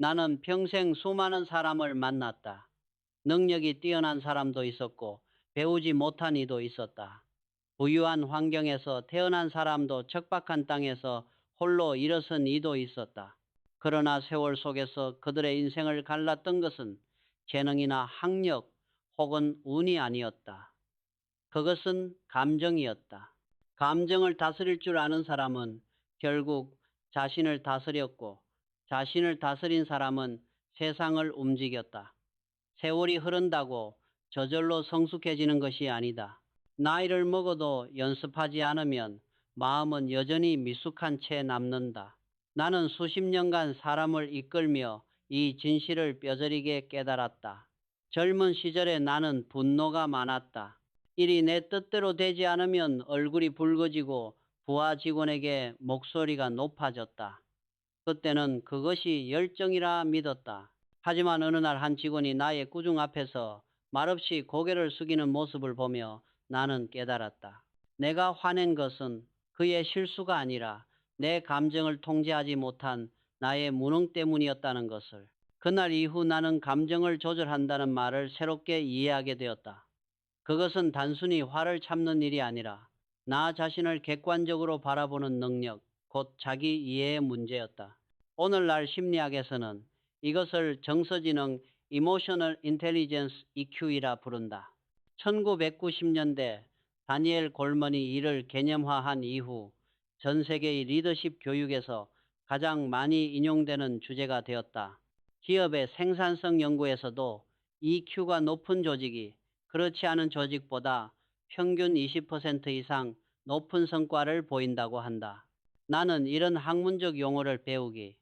나는 평생 수많은 사람을 만났다. 능력이 뛰어난 사람도 있었고 배우지 못한 이도 있었다. 부유한 환경에서 태어난 사람도 척박한 땅에서 홀로 일어선 이도 있었다. 그러나 세월 속에서 그들의 인생을 갈랐던 것은 재능이나 학력 혹은 운이 아니었다. 그것은 감정이었다. 감정을 다스릴 줄 아는 사람은 결국 자신을 다스렸고, 자신을 다스린 사람은 세상을 움직였다. 세월이 흐른다고 저절로 성숙해지는 것이 아니다. 나이를 먹어도 연습하지 않으면 마음은 여전히 미숙한 채 남는다. 나는 수십 년간 사람을 이끌며 이 진실을 뼈저리게 깨달았다. 젊은 시절에 나는 분노가 많았다. 일이 내 뜻대로 되지 않으면 얼굴이 붉어지고 부하 직원에게 목소리가 높아졌다. 그때는 그것이 열정이라 믿었다. 하지만 어느 날 한 직원이 나의 구중 앞에서 말없이 고개를 숙이는 모습을 보며 나는 깨달았다. 내가 화낸 것은 그의 실수가 아니라 내 감정을 통제하지 못한 나의 무능 때문이었다는 것을. 그날 이후 나는 감정을 조절한다는 말을 새롭게 이해하게 되었다. 그것은 단순히 화를 참는 일이 아니라 나 자신을 객관적으로 바라보는 능력, 곧 자기 이해의 문제였다. 오늘날 심리학에서는 이것을 정서지능 Emotional Intelligence EQ이라 부른다. 1990년대 다니엘 골먼이 이를 개념화한 이후 전 세계의 리더십 교육에서 가장 많이 인용되는 주제가 되었다. 기업의 생산성 연구에서도 EQ가 높은 조직이 그렇지 않은 조직보다 평균 20% 이상 높은 성과를 보인다고 한다. 나는 이런 학문적 용어를 배우기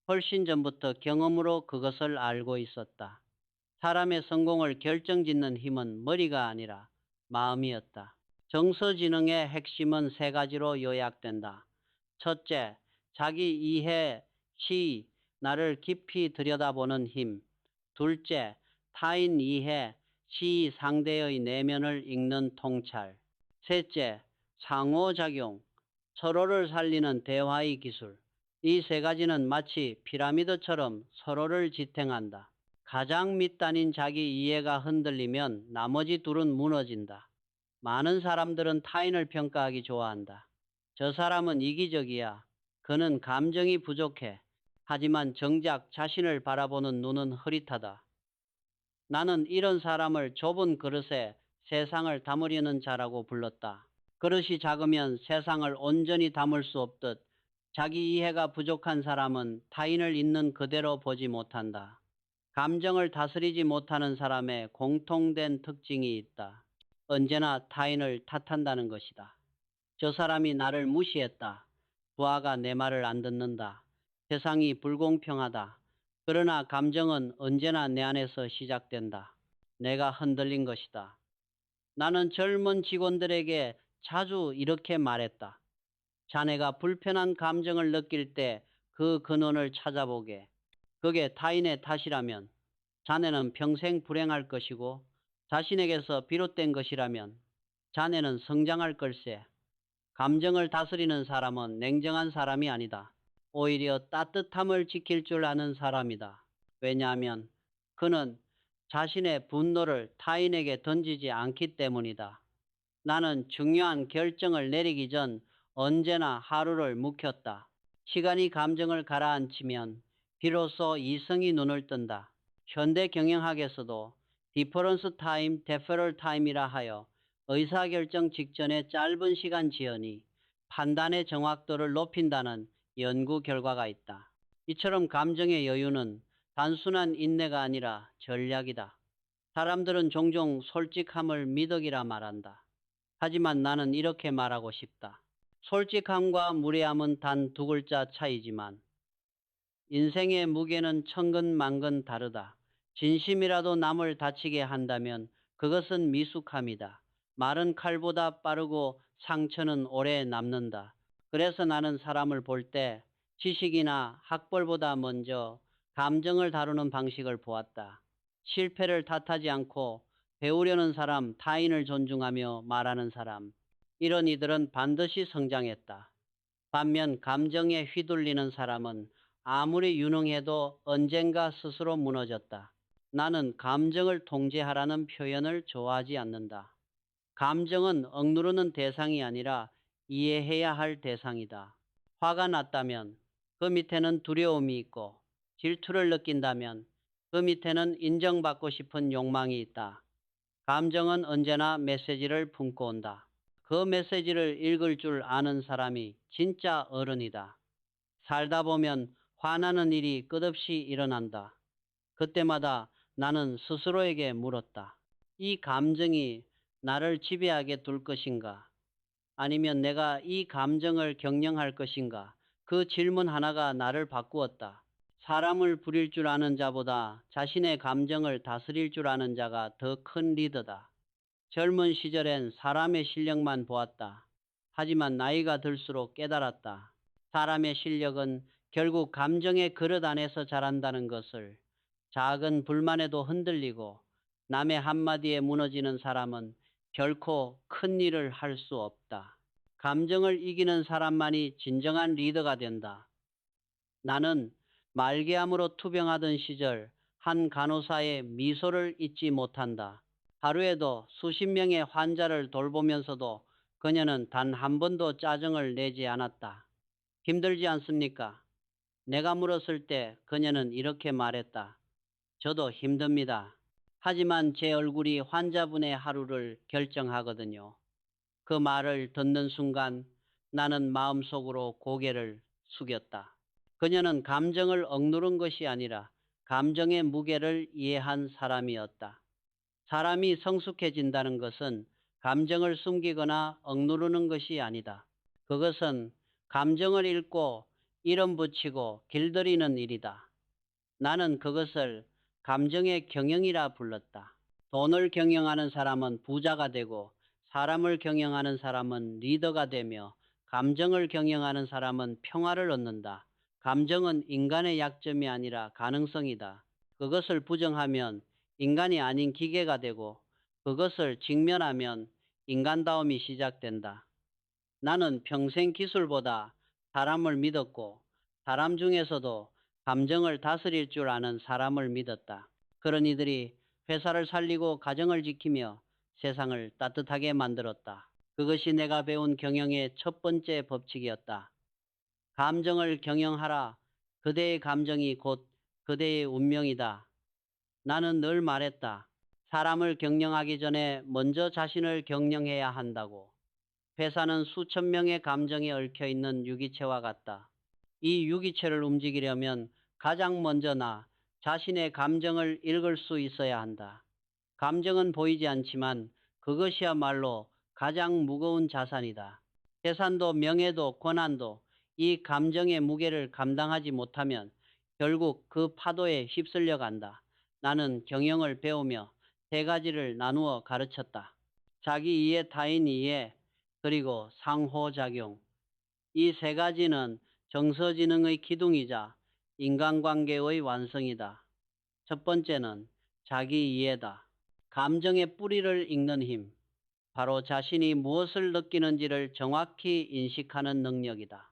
훨씬 전부터 경험으로 그것을 알고 있었다. 사람의 성공을 결정짓는 힘은 머리가 아니라 마음이었다. 정서지능의 핵심은 세 가지로 요약된다. 첫째, 자기 이해, 시, 나를 깊이 들여다보는 힘. 둘째, 타인 이해, 시, 상대의 내면을 읽는 통찰. 셋째, 상호작용, 서로를 살리는 대화의 기술. 이 세 가지는 마치 피라미드처럼 서로를 지탱한다. 가장 밑단인 자기 이해가 흔들리면 나머지 둘은 무너진다. 많은 사람들은 타인을 평가하기 좋아한다. 저 사람은 이기적이야. 그는 감정이 부족해. 하지만 정작 자신을 바라보는 눈은 흐릿하다. 나는 이런 사람을 좁은 그릇에 세상을 담으려는 자라고 불렀다. 그릇이 작으면 세상을 온전히 담을 수 없듯 자기 이해가 부족한 사람은 타인을 있는 그대로 보지 못한다. 감정을 다스리지 못하는 사람의 공통된 특징이 있다. 언제나 타인을 탓한다는 것이다. 저 사람이 나를 무시했다. 부하가 내 말을 안 듣는다. 세상이 불공평하다. 그러나 감정은 언제나 내 안에서 시작된다. 내가 흔들린 것이다. 나는 젊은 직원들에게 자주 이렇게 말했다. 자네가 불편한 감정을 느낄 때 그 근원을 찾아보게. 그게 타인의 탓이라면 자네는 평생 불행할 것이고 자신에게서 비롯된 것이라면 자네는 성장할 걸세. 감정을 다스리는 사람은 냉정한 사람이 아니다. 오히려 따뜻함을 지킬 줄 아는 사람이다. 왜냐하면 그는 자신의 분노를 타인에게 던지지 않기 때문이다. 나는 중요한 결정을 내리기 전 언제나 하루를 묵혔다. 시간이 감정을 가라앉히면 비로소 이성이 눈을 뜬다. 현대 경영학에서도 디퍼런스 타임, 데퍼럴 타임이라 하여 의사결정 직전의 짧은 시간 지연이 판단의 정확도를 높인다는 연구 결과가 있다. 이처럼 감정의 여유는 단순한 인내가 아니라 전략이다. 사람들은 종종 솔직함을 미덕이라 말한다. 하지만 나는 이렇게 말하고 싶다. 솔직함과 무례함은 단 두 글자 차이지만 인생의 무게는 천근만근 다르다. 진심이라도 남을 다치게 한다면 그것은 미숙함이다. 말은 칼보다 빠르고 상처는 오래 남는다. 그래서 나는 사람을 볼 때 지식이나 학벌보다 먼저 감정을 다루는 방식을 보았다. 실패를 탓하지 않고 배우려는 사람, 타인을 존중하며 말하는 사람, 이런 이들은 반드시 성장했다. 반면 감정에 휘둘리는 사람은 아무리 유능해도 언젠가 스스로 무너졌다. 나는 감정을 통제하라는 표현을 좋아하지 않는다. 감정은 억누르는 대상이 아니라 이해해야 할 대상이다. 화가 났다면 그 밑에는 두려움이 있고, 질투를 느낀다면 그 밑에는 인정받고 싶은 욕망이 있다. 감정은 언제나 메시지를 품고 온다. 그 메시지를 읽을 줄 아는 사람이 진짜 어른이다. 살다 보면 화나는 일이 끝없이 일어난다. 그때마다 나는 스스로에게 물었다. 이 감정이 나를 지배하게 둘 것인가? 아니면 내가 이 감정을 경영할 것인가? 그 질문 하나가 나를 바꾸었다. 사람을 부릴 줄 아는 자보다 자신의 감정을 다스릴 줄 아는 자가 더 큰 리더다. 젊은 시절엔 사람의 실력만 보았다. 하지만 나이가 들수록 깨달았다. 사람의 실력은 결국 감정의 그릇 안에서 자란다는 것을. 작은 불만에도 흔들리고 남의 한마디에 무너지는 사람은 결코 큰 일을 할 수 없다. 감정을 이기는 사람만이 진정한 리더가 된다. 나는 말기암으로 투병하던 시절 한 간호사의 미소를 잊지 못한다. 하루에도 수십 명의 환자를 돌보면서도 그녀는 단 한 번도 짜증을 내지 않았다. 힘들지 않습니까? 내가 물었을 때 그녀는 이렇게 말했다. 저도 힘듭니다. 하지만 제 얼굴이 환자분의 하루를 결정하거든요. 그 말을 듣는 순간 나는 마음속으로 고개를 숙였다. 그녀는 감정을 억누른 것이 아니라 감정의 무게를 이해한 사람이었다. 사람이 성숙해진다는 것은 감정을 숨기거나 억누르는 것이 아니다. 그것은 감정을 읽고 이름 붙이고 길들이는 일이다. 나는 그것을 감정의 경영이라 불렀다. 돈을 경영하는 사람은 부자가 되고, 사람을 경영하는 사람은 리더가 되며, 감정을 경영하는 사람은 평화를 얻는다. 감정은 인간의 약점이 아니라 가능성이다. 그것을 부정하면 인간이 아닌 기계가 되고, 그것을 직면하면 인간다움이 시작된다. 나는 평생 기술보다 사람을 믿었고, 사람 중에서도 감정을 다스릴 줄 아는 사람을 믿었다. 그런 이들이 회사를 살리고 가정을 지키며 세상을 따뜻하게 만들었다. 그것이 내가 배운 경영의 첫 번째 법칙이었다. 감정을 경영하라. 그대의 감정이 곧 그대의 운명이다. 나는 늘 말했다. 사람을 경영하기 전에 먼저 자신을 경영해야 한다고. 회사는 수천 명의 감정이 얽혀 있는 유기체와 같다. 이 유기체를 움직이려면 가장 먼저 나 자신의 감정을 읽을 수 있어야 한다. 감정은 보이지 않지만 그것이야말로 가장 무거운 자산이다. 재산도 명예도 권한도 이 감정의 무게를 감당하지 못하면 결국 그 파도에 휩쓸려 간다. 나는 경영을 배우며 세 가지를 나누어 가르쳤다. 자기 이해, 타인 이해, 그리고 상호작용. 이 세 가지는 정서지능의 기둥이자 인간관계의 완성이다. 첫 번째는 자기 이해다. 감정의 뿌리를 읽는 힘. 바로 자신이 무엇을 느끼는지를 정확히 인식하는 능력이다.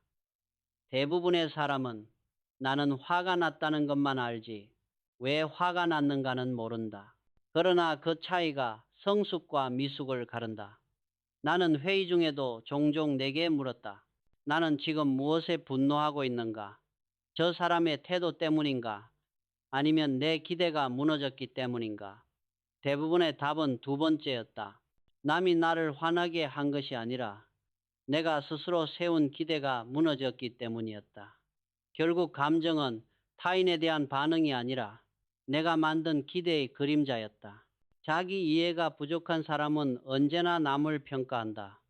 대부분의 사람은 나는 화가 났다는 것만 알지 왜 화가 났는가는 모른다. 그러나 그 차이가 성숙과 미숙을 가른다. 나는 회의 중에도 종종 내게 물었다. 나는 지금 무엇에 분노하고 있는가? 저 사람의 태도 때문인가? 아니면 내 기대가 무너졌기 때문인가? 대부분의 답은 두 번째였다. 남이 나를 화나게 한 것이 아니라 내가 스스로 세운 기대가 무너졌기 때문이었다. 결국 감정은 타인에 대한 반응이 아니라 내가 만든 기대의 그림자였다. 자기 이해가 부족한 사람은 언제나 남을 평가한다.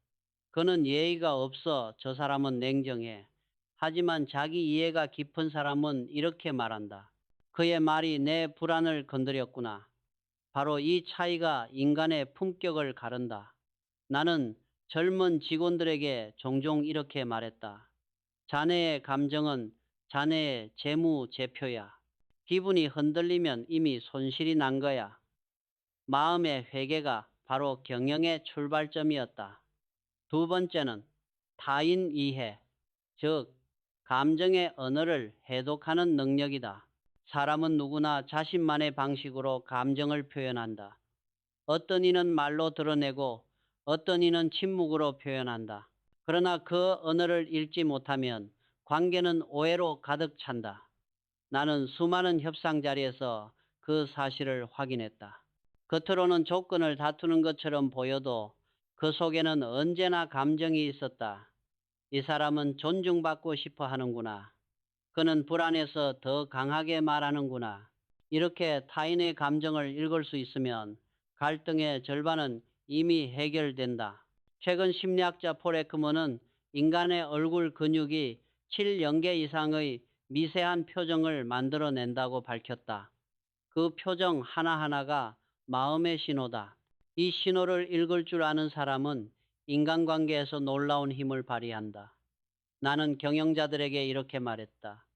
그는 예의가 없어, 저 사람은 냉정해. 하지만 자기 이해가 깊은 사람은 이렇게 말한다. 그의 말이 내 불안을 건드렸구나. 바로 이 차이가 인간의 품격을 가른다. 나는 젊은 직원들에게 종종 이렇게 말했다. 자네의 감정은 자네의 재무제표야. 기분이 흔들리면 이미 손실이 난 거야. 마음의 회개가 바로 경영의 출발점이었다. 두 번째는 타인 이해, 즉 감정의 언어를 해독하는 능력이다. 사람은 누구나 자신만의 방식으로 감정을 표현한다. 어떤 이는 말로 드러내고 어떤 이는 침묵으로 표현한다. 그러나 그 언어를 읽지 못하면 관계는 오해로 가득 찬다. 나는 수많은 협상 자리에서 그 사실을 확인했다. 겉으로는 조건을 다투는 것처럼 보여도 그 속에는 언제나 감정이 있었다. 이 사람은 존중받고 싶어 하는구나. 그는 불안해서 더 강하게 말하는구나. 이렇게 타인의 감정을 읽을 수 있으면 갈등의 절반은 이미 해결된다. 최근 심리학자 폴 에크먼은 인간의 얼굴 근육이 7영계 이상의 미세한 표정을 만들어낸다고 밝혔다. 그 표정 하나하나가 마음의 신호다. 이 신호를 읽을 줄 아는 사람은 인간관계에서 놀라운 힘을 발휘한다. 나는 경영자들에게 이렇게 말했다.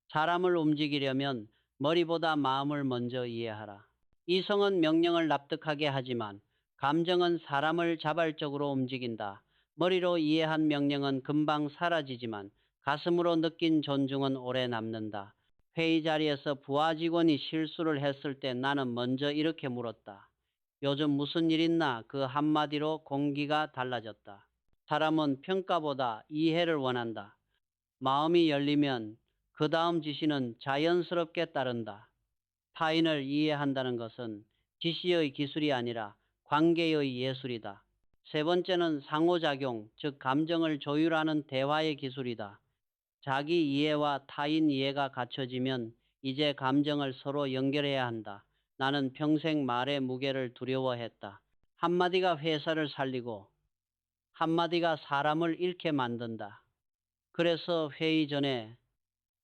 사람을 움직이려면 머리보다 마음을 먼저 이해하라. 이성은 명령을 납득하게 하지만 감정은 사람을 자발적으로 움직인다. 머리로 이해한 명령은 금방 사라지지만 가슴으로 느낀 존중은 오래 남는다. 회의 자리에서 부하 직원이 실수를 했을 때 나는 먼저 이렇게 물었다. 요즘 무슨 일 있나? 그 한마디로 공기가 달라졌다. 사람은 평가보다 이해를 원한다. 마음이 열리면 그 다음 지시는 자연스럽게 따른다. 타인을 이해한다는 것은 지시의 기술이 아니라 관계의 예술이다. 세 번째는 상호작용, 즉 감정을 조율하는 대화의 기술이다. 자기 이해와 타인 이해가 갖춰지면 이제 감정을 서로 연결해야 한다. 나는 평생 말의 무게를 두려워했다. 한마디가 회사를 살리고 한마디가 사람을 잃게 만든다. 그래서 회의 전에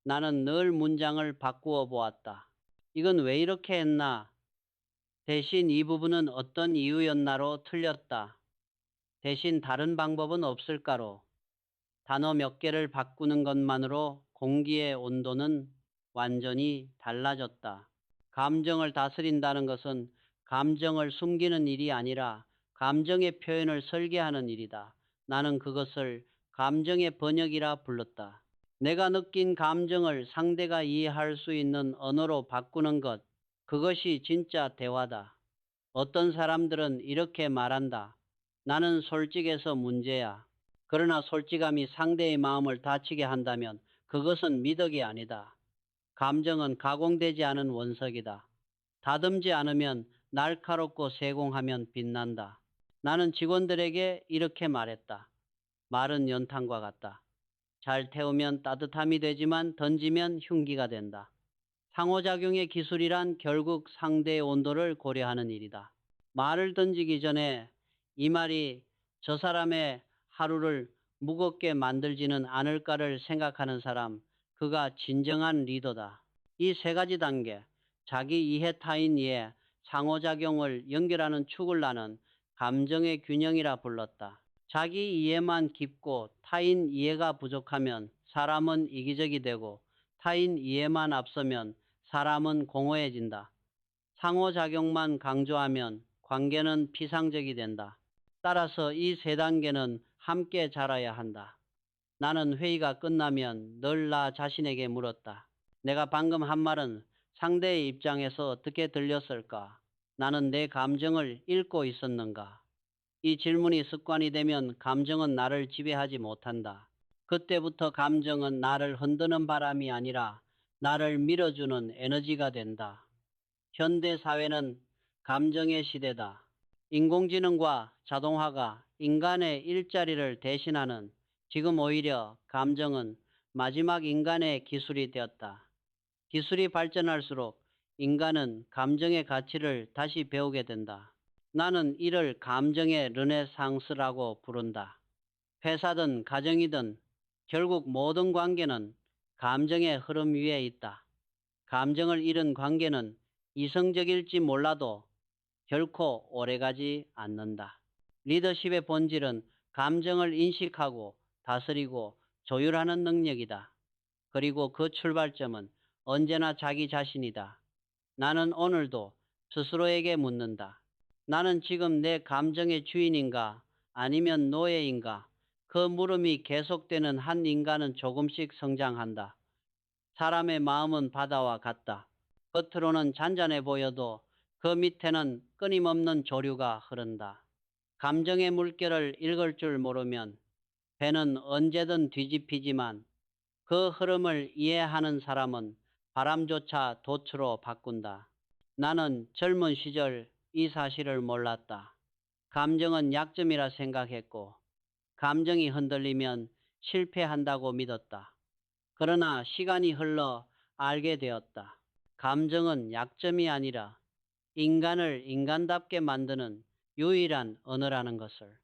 나는 늘 문장을 바꾸어 보았다. 이건 왜 이렇게 했나? 대신 이 부분은 어떤 이유였나로 틀렸다. 대신 다른 방법은 없을까로. 단어 몇 개를 바꾸는 것만으로 공기의 온도는 완전히 달라졌다. 감정을 다스린다는 것은 감정을 숨기는 일이 아니라 감정의 표현을 설계하는 일이다. 나는 그것을 감정의 번역이라 불렀다. 내가 느낀 감정을 상대가 이해할 수 있는 언어로 바꾸는 것, 그것이 진짜 대화다. 어떤 사람들은 이렇게 말한다. 나는 솔직해서 문제야. 그러나 솔직함이 상대의 마음을 다치게 한다면 그것은 미덕이 아니다. 감정은 가공되지 않은 원석이다. 다듬지 않으면 날카롭고 세공하면 빛난다. 나는 직원들에게 이렇게 말했다. 말은 연탄과 같다. 잘 태우면 따뜻함이 되지만 던지면 흉기가 된다. 상호작용의 기술이란 결국 상대의 온도를 고려하는 일이다. 말을 던지기 전에 이 말이 저 사람의 하루를 무겁게 만들지는 않을까를 생각하는 사람, 그가 진정한 리더다. 이 세 가지 단계, 자기 이해, 타인 이해, 상호작용을 연결하는 축을 나는 감정의 균형이라 불렀다. 자기 이해만 깊고 타인 이해가 부족하면 사람은 이기적이 되고 타인 이해만 앞서면 사람은 공허해진다. 상호작용만 강조하면 관계는 피상적이 된다. 따라서 이 세 단계는 함께 자라야 한다. 나는 회의가 끝나면 늘 나 자신에게 물었다. 내가 방금 한 말은 상대의 입장에서 어떻게 들렸을까? 나는 내 감정을 읽고 있었는가? 이 질문이 습관이 되면 감정은 나를 지배하지 못한다. 그때부터 감정은 나를 흔드는 바람이 아니라 나를 밀어주는 에너지가 된다. 현대 사회는 감정의 시대다. 인공지능과 자동화가 인간의 일자리를 대신하는 지금 오히려 감정은 마지막 인간의 기술이 되었다. 기술이 발전할수록 인간은 감정의 가치를 다시 배우게 된다. 나는 이를 감정의 르네상스라고 부른다. 회사든 가정이든 결국 모든 관계는 감정의 흐름 위에 있다. 감정을 잃은 관계는 이성적일지 몰라도 결코 오래가지 않는다. 리더십의 본질은 감정을 인식하고 다스리고 조율하는 능력이다. 그리고 그 출발점은 언제나 자기 자신이다. 나는 오늘도 스스로에게 묻는다. 나는 지금 내 감정의 주인인가 아니면 노예인가? 그 물음이 계속되는 한 인간은 조금씩 성장한다. 사람의 마음은 바다와 같다. 겉으로는 잔잔해 보여도 그 밑에는 끊임없는 조류가 흐른다. 감정의 물결을 읽을 줄 모르면 배는 언제든 뒤집히지만 그 흐름을 이해하는 사람은 바람조차 돛으로 바꾼다. 나는 젊은 시절 이 사실을 몰랐다. 감정은 약점이라 생각했고 감정이 흔들리면 실패한다고 믿었다. 그러나 시간이 흘러 알게 되었다. 감정은 약점이 아니라 인간을 인간답게 만드는 유일한 언어라는 것을.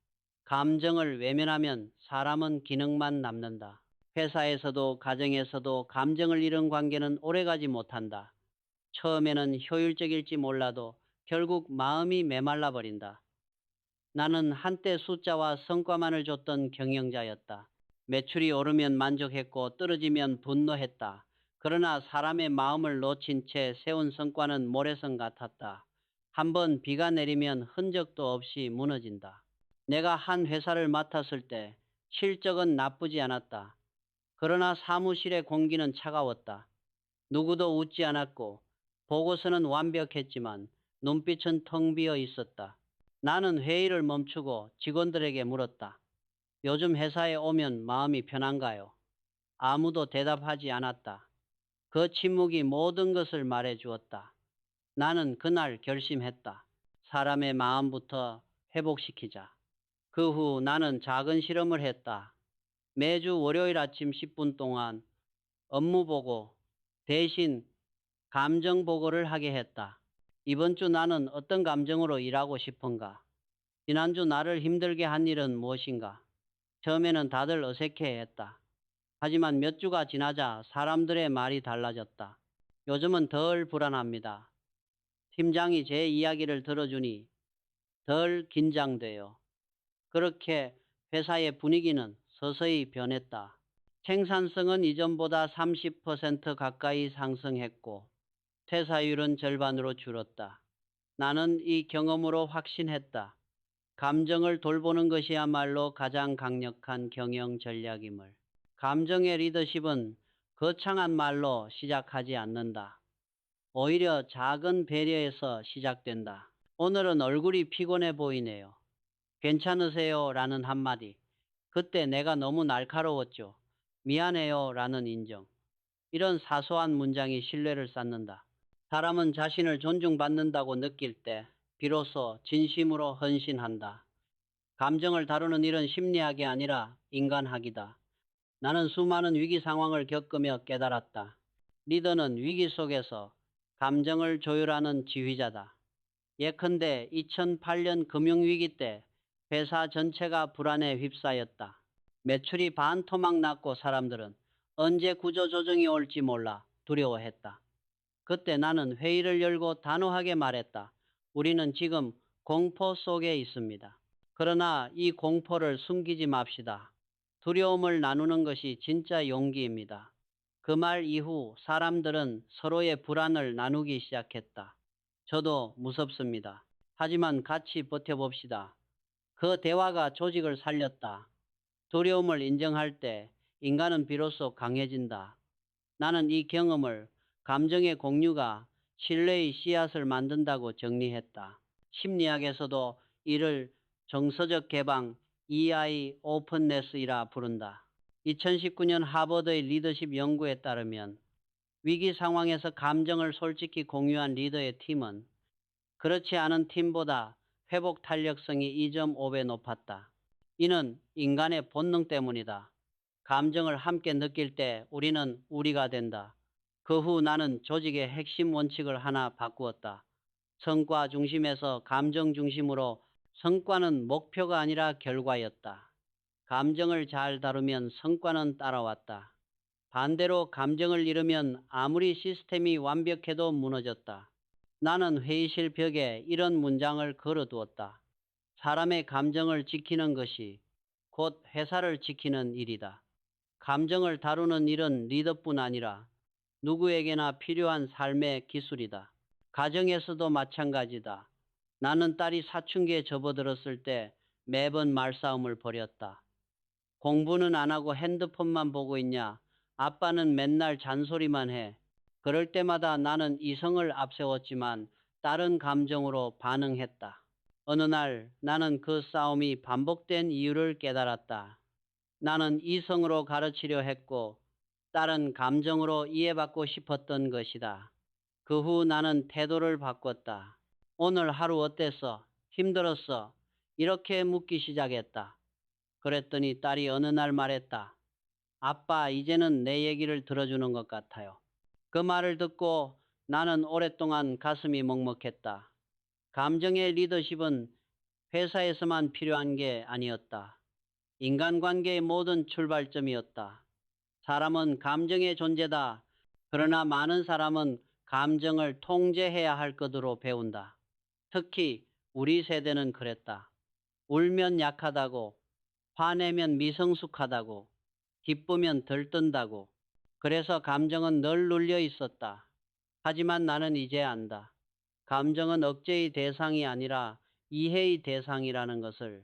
감정을 외면하면 사람은 기능만 남는다. 회사에서도 가정에서도 감정을 잃은 관계는 오래가지 못한다. 처음에는 효율적일지 몰라도 결국 마음이 메말라 버린다. 나는 한때 숫자와 성과만을 줬던 경영자였다. 매출이 오르면 만족했고 떨어지면 분노했다. 그러나 사람의 마음을 놓친 채 세운 성과는 모래성 같았다. 한번 비가 내리면 흔적도 없이 무너진다. 내가 한 회사를 맡았을 때 실적은 나쁘지 않았다. 그러나 사무실의 공기는 차가웠다. 누구도 웃지 않았고 보고서는 완벽했지만 눈빛은 텅 비어 있었다. 나는 회의를 멈추고 직원들에게 물었다. 요즘 회사에 오면 마음이 편한가요? 아무도 대답하지 않았다. 그 침묵이 모든 것을 말해 주었다. 나는 그날 결심했다. 사람의 마음부터 회복시키자. 그 후 나는 작은 실험을 했다. 매주 월요일 아침 10분 동안 업무 보고 대신 감정 보고를 하게 했다. 이번 주 나는 어떤 감정으로 일하고 싶은가? 지난주 나를 힘들게 한 일은 무엇인가? 처음에는 다들 어색해 했다. 하지만 몇 주가 지나자 사람들의 말이 달라졌다. 요즘은 덜 불안합니다. 팀장이 제 이야기를 들어주니 덜 긴장돼요. 그렇게 회사의 분위기는 서서히 변했다. 생산성은 이전보다 30% 가까이 상승했고 퇴사율은 절반으로 줄었다. 나는 이 경험으로 확신했다. 감정을 돌보는 것이야말로 가장 강력한 경영 전략임을. 감정의 리더십은 거창한 말로 시작하지 않는다. 오히려 작은 배려에서 시작된다. 오늘은 얼굴이 피곤해 보이네요. 괜찮으세요? 라는 한마디. 그때 내가 너무 날카로웠죠. 미안해요. 라는 인정. 이런 사소한 문장이 신뢰를 쌓는다. 사람은 자신을 존중받는다고 느낄 때 비로소 진심으로 헌신한다. 감정을 다루는 일은 심리학이 아니라 인간학이다. 나는 수많은 위기 상황을 겪으며 깨달았다. 리더는 위기 속에서 감정을 조율하는 지휘자다. 예컨대 2008년 금융위기 때 회사 전체가 불안에 휩싸였다. 매출이 반토막 났고 사람들은 언제 구조조정이 올지 몰라 두려워했다. 그때 나는 회의를 열고 단호하게 말했다. 우리는 지금 공포 속에 있습니다. 그러나 이 공포를 숨기지 맙시다. 두려움을 나누는 것이 진짜 용기입니다. 그 말 이후 사람들은 서로의 불안을 나누기 시작했다. 저도 무섭습니다. 하지만 같이 버텨봅시다. 그 대화가 조직을 살렸다. 두려움을 인정할 때 인간은 비로소 강해진다. 나는 이 경험을 감정의 공유가 신뢰의 씨앗을 만든다고 정리했다. 심리학에서도 이를 정서적 개방, EI 오픈네스이라 부른다. 2019년 하버드의 리더십 연구에 따르면 위기 상황에서 감정을 솔직히 공유한 리더의 팀은 그렇지 않은 팀보다 회복 탄력성이 2.5배 높았다. 이는 인간의 본능 때문이다. 감정을 함께 느낄 때 우리는 우리가 된다. 그 후 나는 조직의 핵심 원칙을 하나 바꾸었다. 성과 중심에서 감정 중심으로. 성과는 목표가 아니라 결과였다. 감정을 잘 다루면 성과는 따라왔다. 반대로 감정을 잃으면 아무리 시스템이 완벽해도 무너졌다. 나는 회의실 벽에 이런 문장을 걸어두었다. 사람의 감정을 지키는 것이 곧 회사를 지키는 일이다. 감정을 다루는 일은 리더뿐 아니라 누구에게나 필요한 삶의 기술이다. 가정에서도 마찬가지다. 나는 딸이 사춘기에 접어들었을 때 매번 말싸움을 벌였다. 공부는 안 하고 핸드폰만 보고 있냐? 아빠는 맨날 잔소리만 해. 그럴 때마다 나는 이성을 앞세웠지만 다른 감정으로 반응했다. 어느 날 나는 그 싸움이 반복된 이유를 깨달았다. 나는 이성으로 가르치려 했고 다른 감정으로 이해받고 싶었던 것이다. 그 후 나는 태도를 바꿨다. 오늘 하루 어땠어? 힘들었어? 이렇게 묻기 시작했다. 그랬더니 딸이 어느 날 말했다. 아빠, 이제는 내 얘기를 들어주는 것 같아요. 그 말을 듣고 나는 오랫동안 가슴이 먹먹했다. 감정의 리더십은 회사에서만 필요한 게 아니었다. 인간관계의 모든 출발점이었다. 사람은 감정의 존재다. 그러나 많은 사람은 감정을 통제해야 할 것으로 배운다. 특히 우리 세대는 그랬다. 울면 약하다고, 화내면 미성숙하다고, 기쁘면 들뜬다고. 그래서 감정은 늘 눌려 있었다. 하지만 나는 이제 안다. 감정은 억제의 대상이 아니라 이해의 대상이라는 것을.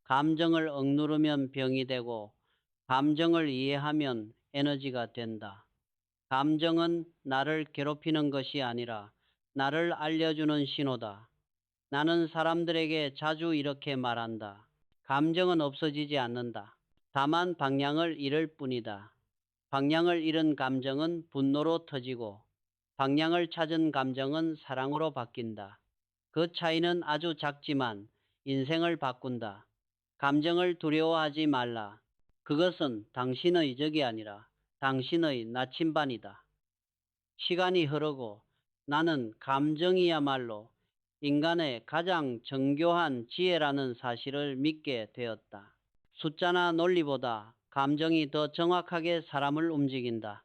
감정을 억누르면 병이 되고 감정을 이해하면 에너지가 된다. 감정은 나를 괴롭히는 것이 아니라 나를 알려주는 신호다. 나는 사람들에게 자주 이렇게 말한다. 감정은 없어지지 않는다. 다만 방향을 잃을 뿐이다. 방향을 잃은 감정은 분노로 터지고 방향을 찾은 감정은 사랑으로 바뀐다. 그 차이는 아주 작지만 인생을 바꾼다. 감정을 두려워하지 말라. 그것은 당신의 적이 아니라 당신의 나침반이다. 시간이 흐르고 나는 감정이야말로 인간의 가장 정교한 지혜라는 사실을 믿게 되었다. 숫자나 논리보다 감정이 더 정확하게 사람을 움직인다.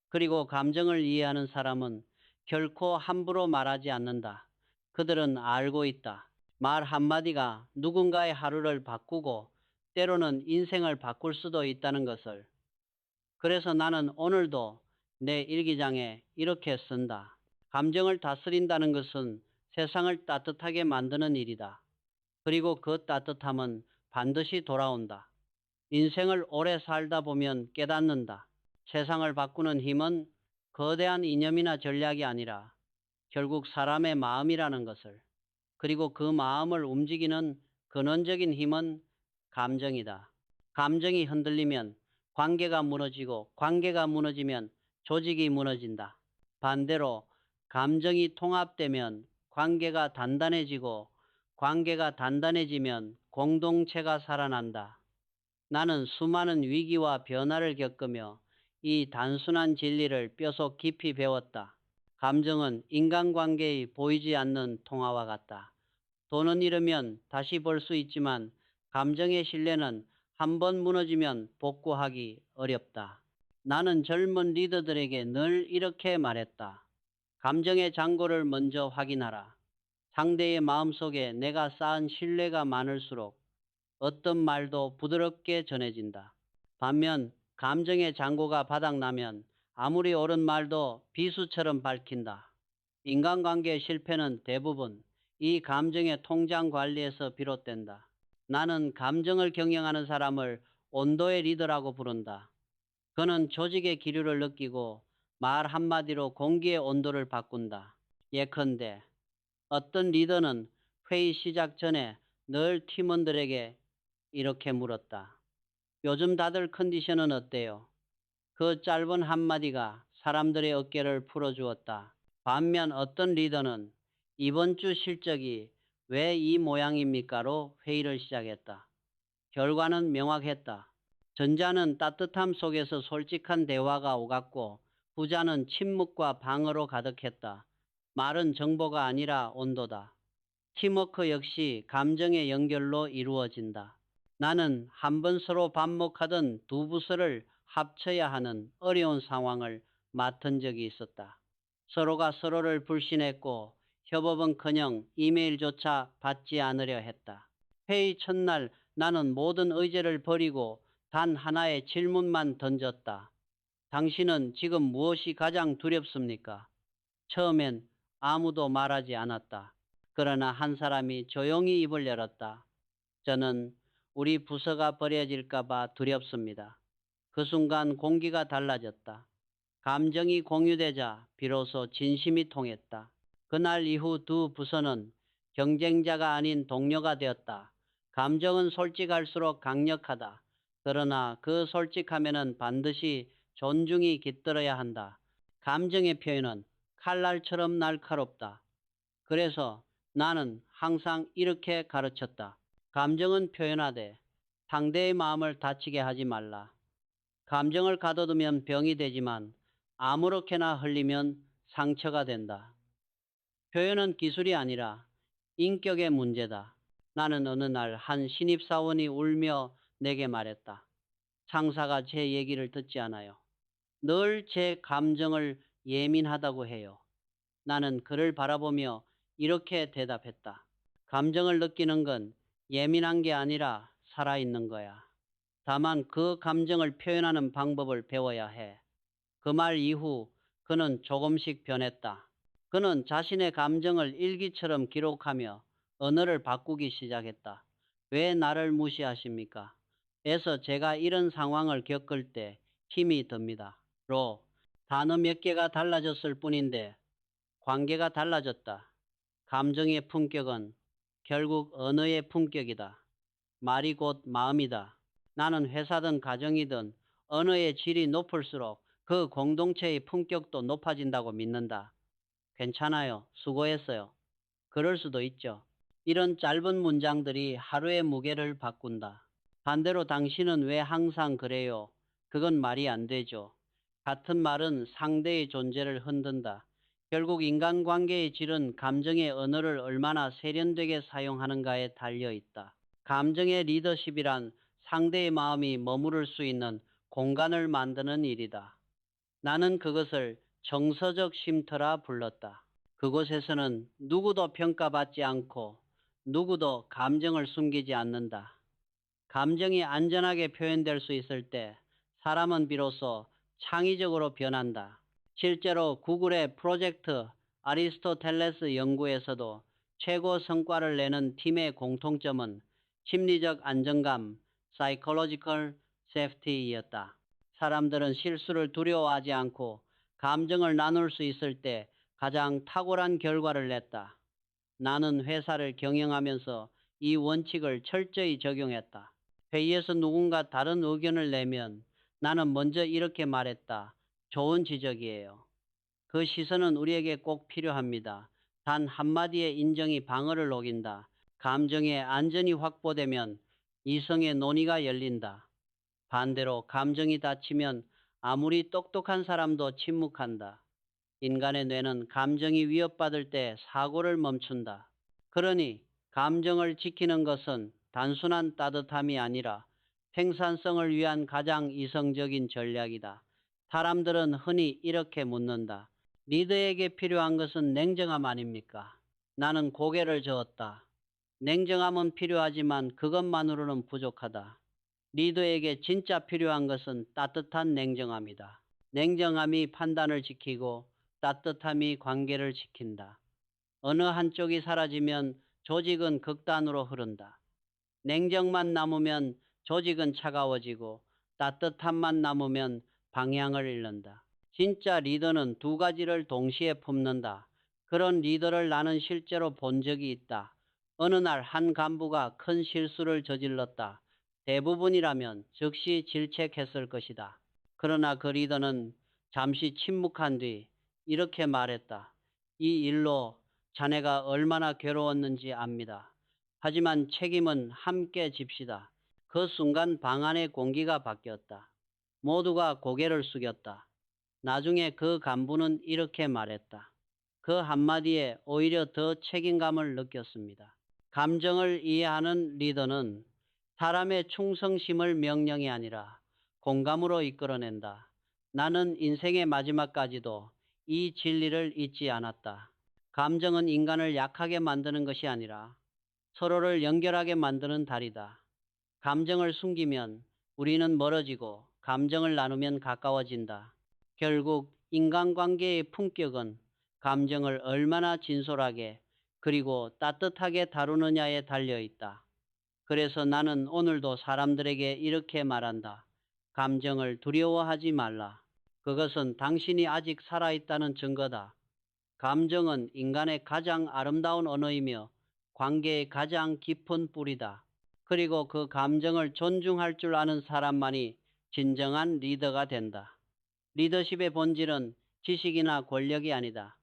그리고 감정을 이해하는 사람은 결코 함부로 말하지 않는다. 그들은 알고 있다. 말 한마디가 누군가의 하루를 바꾸고 때로는 인생을 바꿀 수도 있다는 것을. 그래서 나는 오늘도 내 일기장에 이렇게 쓴다. 감정을 다스린다는 것은 세상을 따뜻하게 만드는 일이다. 그리고 그 따뜻함은 반드시 돌아온다. 인생을 오래 살다 보면 깨닫는다. 세상을 바꾸는 힘은 거대한 이념이나 전략이 아니라 결국 사람의 마음이라는 것을. 그리고 그 마음을 움직이는 근원적인 힘은 감정이다. 감정이 흔들리면 관계가 무너지고 관계가 무너지면 조직이 무너진다. 반대로 감정이 통합되면 관계가 단단해지고 관계가 단단해지면 공동체가 살아난다. 나는 수많은 위기와 변화를 겪으며 이 단순한 진리를 뼈속 깊이 배웠다. 감정은 인간관계의 보이지 않는 통화와 같다. 돈은 잃으면 다시 벌 수 있지만 감정의 신뢰는 한 번 무너지면 복구하기 어렵다. 나는 젊은 리더들에게 늘 이렇게 말했다. 감정의 잔고를 먼저 확인하라. 상대의 마음속에 내가 쌓은 신뢰가 많을수록 어떤 말도 부드럽게 전해진다. 반면 감정의 잔고가 바닥나면 아무리 옳은 말도 비수처럼 밝힌다. 인간관계 실패는 대부분 이 감정의 통장 관리에서 비롯된다. 나는 감정을 경영하는 사람을 온도의 리더라고 부른다. 그는 조직의 기류를 느끼고 말 한마디로 공기의 온도를 바꾼다. 예컨대 어떤 리더는 회의 시작 전에 늘 팀원들에게 이렇게 물었다. 요즘 다들 컨디션은 어때요? 그 짧은 한마디가 사람들의 어깨를 풀어주었다. 반면 어떤 리더는 이번 주 실적이 왜 이 모양입니까로 회의를 시작했다. 결과는 명확했다. 전자는 따뜻함 속에서 솔직한 대화가 오갔고 후자는 침묵과 방어로 가득했다. 말은 정보가 아니라 온도다. 팀워크 역시 감정의 연결로 이루어진다. 나는 한 번 서로 반목하던 두 부서를 합쳐야 하는 어려운 상황을 맡은 적이 있었다. 서로가 서로를 불신했고 협업은커녕 이메일조차 받지 않으려 했다. 회의 첫날 나는 모든 의제를 버리고 단 하나의 질문만 던졌다. 당신은 지금 무엇이 가장 두렵습니까? 처음엔 아무도 말하지 않았다. 그러나 한 사람이 조용히 입을 열었다. 저는 우리 부서가 버려질까봐 두렵습니다. 그 순간 공기가 달라졌다. 감정이 공유되자 비로소 진심이 통했다. 그날 이후 두 부서는 경쟁자가 아닌 동료가 되었다. 감정은 솔직할수록 강력하다. 그러나 그 솔직함에는 반드시 존중이 깃들어야 한다. 감정의 표현은 칼날처럼 날카롭다. 그래서 나는 항상 이렇게 가르쳤다. 감정은 표현하되 상대의 마음을 다치게 하지 말라. 감정을 가둬두면 병이 되지만 아무렇게나 흘리면 상처가 된다. 표현은 기술이 아니라 인격의 문제다. 나는 어느 날 한 신입사원이 울며 내게 말했다. 상사가 제 얘기를 듣지 않아요. 늘 제 감정을 예민하다고 해요. 나는 그를 바라보며 이렇게 대답했다. 감정을 느끼는 건 예민한 게 아니라 살아있는 거야. 다만 그 감정을 표현하는 방법을 배워야 해. 그 말 이후 그는 조금씩 변했다. 그는 자신의 감정을 일기처럼 기록하며 언어를 바꾸기 시작했다. 왜 나를 무시하십니까? 에서 제가 이런 상황을 겪을 때 힘이 듭니다. 로 단어 몇 개가 달라졌을 뿐인데 관계가 달라졌다. 감정의 품격은 결국 언어의 품격이다. 말이 곧 마음이다. 나는 회사든 가정이든 언어의 질이 높을수록 그 공동체의 품격도 높아진다고 믿는다. 괜찮아요. 수고했어요. 그럴 수도 있죠. 이런 짧은 문장들이 하루의 무게를 바꾼다. 반대로 당신은 왜 항상 그래요? 그건 말이 안 되죠. 같은 말은 상대의 존재를 흔든다. 결국 인간관계의 질은 감정의 언어를 얼마나 세련되게 사용하는가에 달려 있다. 감정의 리더십이란 상대의 마음이 머무를 수 있는 공간을 만드는 일이다. 나는 그것을 정서적 쉼터라 불렀다. 그곳에서는 누구도 평가받지 않고 누구도 감정을 숨기지 않는다. 감정이 안전하게 표현될 수 있을 때 사람은 비로소 창의적으로 변한다. 실제로 구글의 프로젝트 아리스토텔레스 연구에서도 최고 성과를 내는 팀의 공통점은 심리적 안정감, psychological safety였다. 사람들은 실수를 두려워하지 않고 감정을 나눌 수 있을 때 가장 탁월한 결과를 냈다. 나는 회사를 경영하면서 이 원칙을 철저히 적용했다. 회의에서 누군가 다른 의견을 내면 나는 먼저 이렇게 말했다. 좋은 지적이에요. 그 시선은 우리에게 꼭 필요합니다. 단 한마디의 인정이 방어를 녹인다. 감정의 안전이 확보되면 이성의 논의가 열린다. 반대로 감정이 닫히면 아무리 똑똑한 사람도 침묵한다. 인간의 뇌는 감정이 위협받을 때 사고를 멈춘다. 그러니 감정을 지키는 것은 단순한 따뜻함이 아니라 생산성을 위한 가장 이성적인 전략이다. 사람들은 흔히 이렇게 묻는다. 리더에게 필요한 것은 냉정함 아닙니까? 나는 고개를 저었다. 냉정함은 필요하지만 그것만으로는 부족하다. 리더에게 진짜 필요한 것은 따뜻한 냉정함이다. 냉정함이 판단을 지키고 따뜻함이 관계를 지킨다. 어느 한쪽이 사라지면 조직은 극단으로 흐른다. 냉정만 남으면 조직은 차가워지고 따뜻함만 남으면 방향을 잃는다. 진짜 리더는 두 가지를 동시에 품는다. 그런 리더를 나는 실제로 본 적이 있다. 어느 날 한 간부가 큰 실수를 저질렀다. 대부분이라면 즉시 질책했을 것이다. 그러나 그 리더는 잠시 침묵한 뒤 이렇게 말했다. 이 일로 자네가 얼마나 괴로웠는지 압니다. 하지만 책임은 함께 집시다. 그 순간 방 안의 공기가 바뀌었다. 모두가 고개를 숙였다. 나중에 그 간부는 이렇게 말했다. 그 한마디에 오히려 더 책임감을 느꼈습니다. 감정을 이해하는 리더는 사람의 충성심을 명령이 아니라 공감으로 이끌어낸다. 나는 인생의 마지막까지도 이 진리를 잊지 않았다. 감정은 인간을 약하게 만드는 것이 아니라 서로를 연결하게 만드는 다리다. 감정을 숨기면 우리는 멀어지고 감정을 나누면 가까워진다. 결국 인간관계의 품격은 감정을 얼마나 진솔하게 그리고 따뜻하게 다루느냐에 달려 있다. 그래서 나는 오늘도 사람들에게 이렇게 말한다. 감정을 두려워하지 말라. 그것은 당신이 아직 살아있다는 증거다. 감정은 인간의 가장 아름다운 언어이며 관계의 가장 깊은 뿌리다. 그리고 그 감정을 존중할 줄 아는 사람만이 진정한 리더가 된다. 리더십의 본질은 지식이나 권력이 아니다.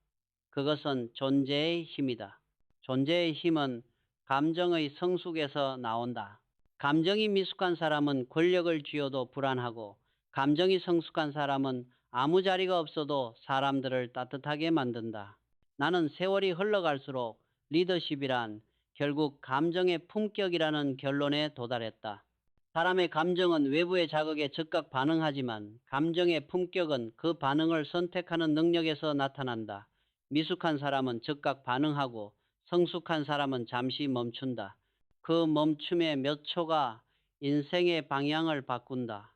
그것은 존재의 힘이다. 존재의 힘은 감정의 성숙에서 나온다. 감정이 미숙한 사람은 권력을 쥐어도 불안하고, 감정이 성숙한 사람은 아무 자리가 없어도 사람들을 따뜻하게 만든다. 나는 세월이 흘러갈수록 리더십이란 결국 감정의 품격이라는 결론에 도달했다. 사람의 감정은 외부의 자극에 즉각 반응하지만 감정의 품격은 그 반응을 선택하는 능력에서 나타난다. 미숙한 사람은 즉각 반응하고 성숙한 사람은 잠시 멈춘다. 그 멈춤의 몇 초가 인생의 방향을 바꾼다.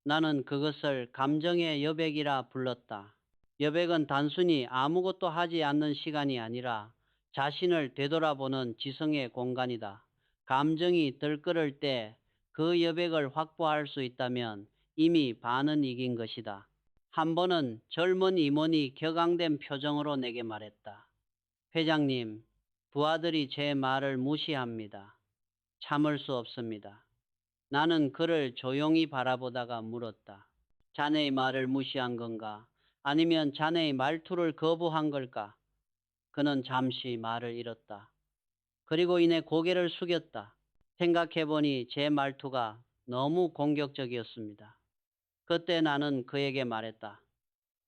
나는 그것을 감정의 여백이라 불렀다. 여백은 단순히 아무것도 하지 않는 시간이 아니라 자신을 되돌아보는 지성의 공간이다. 감정이 들끓을 때 그 여백을 확보할 수 있다면 이미 반은 이긴 것이다. 한 번은 젊은 임원이 격앙된 표정으로 내게 말했다. 회장님, 부하들이 제 말을 무시합니다. 참을 수 없습니다. 나는 그를 조용히 바라보다가 물었다. 자네의 말을 무시한 건가? 아니면 자네의 말투를 거부한 걸까? 그는 잠시 말을 잃었다. 그리고 이내 고개를 숙였다. 생각해보니 제 말투가 너무 공격적이었습니다. 그때 나는 그에게 말했다.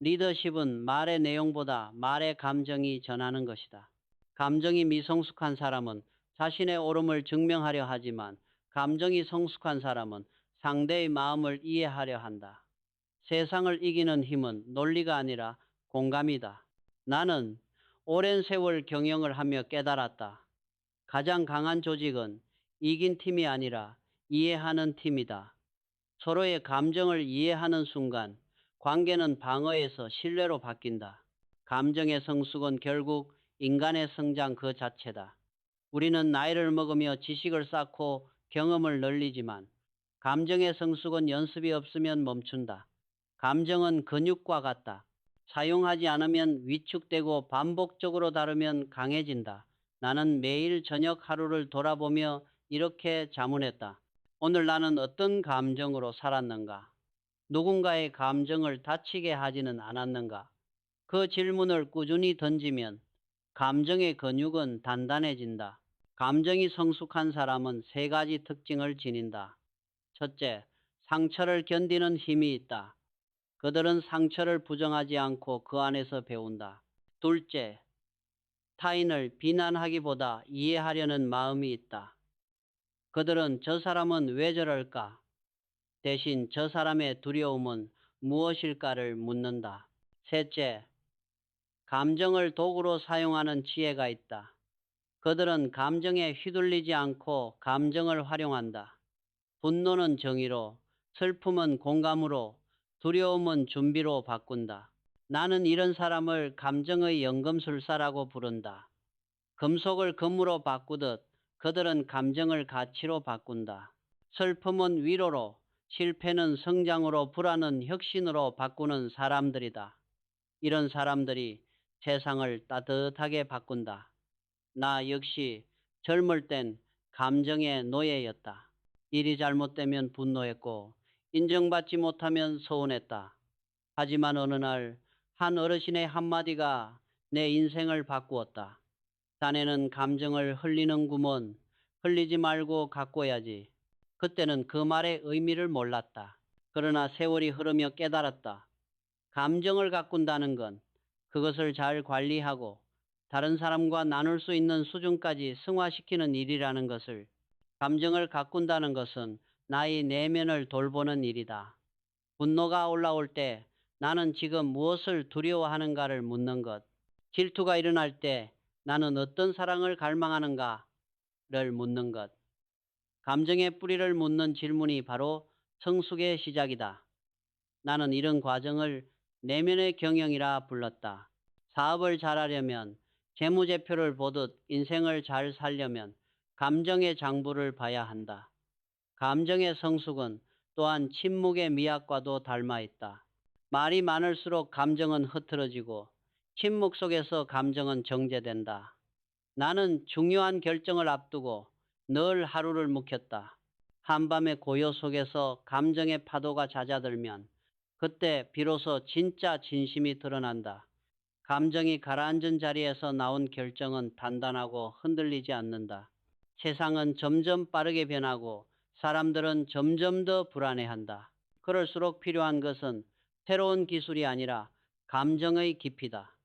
리더십은 말의 내용보다 말의 감정이 전하는 것이다. 감정이 미성숙한 사람은 자신의 옳음을 증명하려 하지만 감정이 성숙한 사람은 상대의 마음을 이해하려 한다. 세상을 이기는 힘은 논리가 아니라 공감이다. 나는 오랜 세월 경영을 하며 깨달았다. 가장 강한 조직은 이긴 팀이 아니라 이해하는 팀이다. 서로의 감정을 이해하는 순간 관계는 방어에서 신뢰로 바뀐다. 감정의 성숙은 결국 인간의 성장 그 자체다. 우리는 나이를 먹으며 지식을 쌓고 경험을 늘리지만 감정의 성숙은 연습이 없으면 멈춘다. 감정은 근육과 같다. 사용하지 않으면 위축되고 반복적으로 다루면 강해진다. 나는 매일 저녁 하루를 돌아보며 이렇게 자문했다. 오늘 나는 어떤 감정으로 살았는가? 누군가의 감정을 다치게 하지는 않았는가? 그 질문을 꾸준히 던지면 감정의 근육은 단단해진다. 감정이 성숙한 사람은 세 가지 특징을 지닌다. 첫째, 상처를 견디는 힘이 있다. 그들은 상처를 부정하지 않고 그 안에서 배운다. 둘째, 타인을 비난하기보다 이해하려는 마음이 있다. 그들은 저 사람은 왜 저럴까? 대신 저 사람의 두려움은 무엇일까를 묻는다. 셋째, 감정을 도구로 사용하는 지혜가 있다. 그들은 감정에 휘둘리지 않고 감정을 활용한다. 분노는 정의로, 슬픔은 공감으로, 두려움은 준비로 바꾼다. 나는 이런 사람을 감정의 연금술사라고 부른다. 금속을 금으로 바꾸듯 그들은 감정을 가치로 바꾼다. 슬픔은 위로로, 실패는 성장으로, 불안은 혁신으로 바꾸는 사람들이다. 이런 사람들이 세상을 따뜻하게 바꾼다. 나 역시 젊을 땐 감정의 노예였다. 일이 잘못되면 분노했고 인정받지 못하면 서운했다. 하지만 어느 날 한 어르신의 한마디가 내 인생을 바꾸었다. 자네는 감정을 흘리는구먼. 흘리지 말고 가꿔야지. 그때는 그 말의 의미를 몰랐다. 그러나 세월이 흐르며 깨달았다. 감정을 가꾼다는 건 그것을 잘 관리하고 다른 사람과 나눌 수 있는 수준까지 승화시키는 일이라는 것을. 감정을 가꾼다는 것은 나의 내면을 돌보는 일이다. 분노가 올라올 때 나는 지금 무엇을 두려워하는가를 묻는 것. 질투가 일어날 때 나는 어떤 사랑을 갈망하는가를 묻는 것. 감정의 뿌리를 묻는 질문이 바로 성숙의 시작이다. 나는 이런 과정을 내면의 경영이라 불렀다. 사업을 잘하려면, 재무제표를 보듯 인생을 잘 살려면 감정의 장부를 봐야 한다. 감정의 성숙은 또한 침묵의 미학과도 닮아 있다. 말이 많을수록 감정은 흐트러지고 침묵 속에서 감정은 정제된다. 나는 중요한 결정을 앞두고 늘 하루를 묵혔다. 한밤의 고요 속에서 감정의 파도가 잦아들면 그때 비로소 진짜 진심이 드러난다. 감정이 가라앉은 자리에서 나온 결정은 단단하고 흔들리지 않는다. 세상은 점점 빠르게 변하고 사람들은 점점 더 불안해한다. 그럴수록 필요한 것은 새로운 기술이 아니라 감정의 깊이다.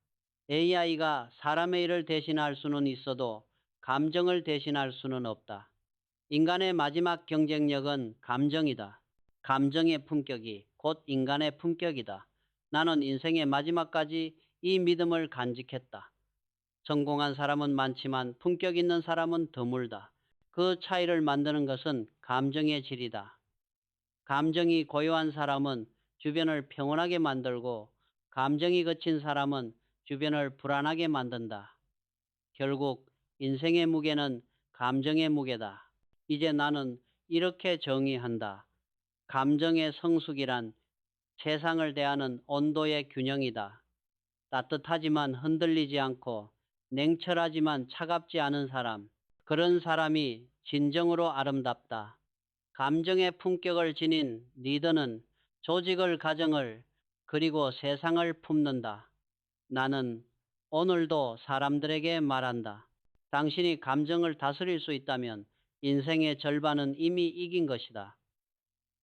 AI가 사람의 일을 대신할 수는 있어도 감정을 대신할 수는 없다. 인간의 마지막 경쟁력은 감정이다. 감정의 품격이 곧 인간의 품격이다. 나는 인생의 마지막까지 이 믿음을 간직했다. 성공한 사람은 많지만 품격 있는 사람은 드물다. 그 차이를 만드는 것은 감정의 질이다. 감정이 고요한 사람은 주변을 평온하게 만들고 감정이 거친 사람은 주변을 불안하게 만든다. 결국 인생의 무게는 감정의 무게다. 이제 나는 이렇게 정의한다. 감정의 성숙이란 세상을 대하는 온도의 균형이다. 따뜻하지만 흔들리지 않고 냉철하지만 차갑지 않은 사람. 그런 사람이 진정으로 아름답다. 감정의 품격을 지닌 리더는 조직을, 가정을, 그리고 세상을 품는다. 나는 오늘도 사람들에게 말한다. 당신이 감정을 다스릴 수 있다면 인생의 절반은 이미 이긴 것이다.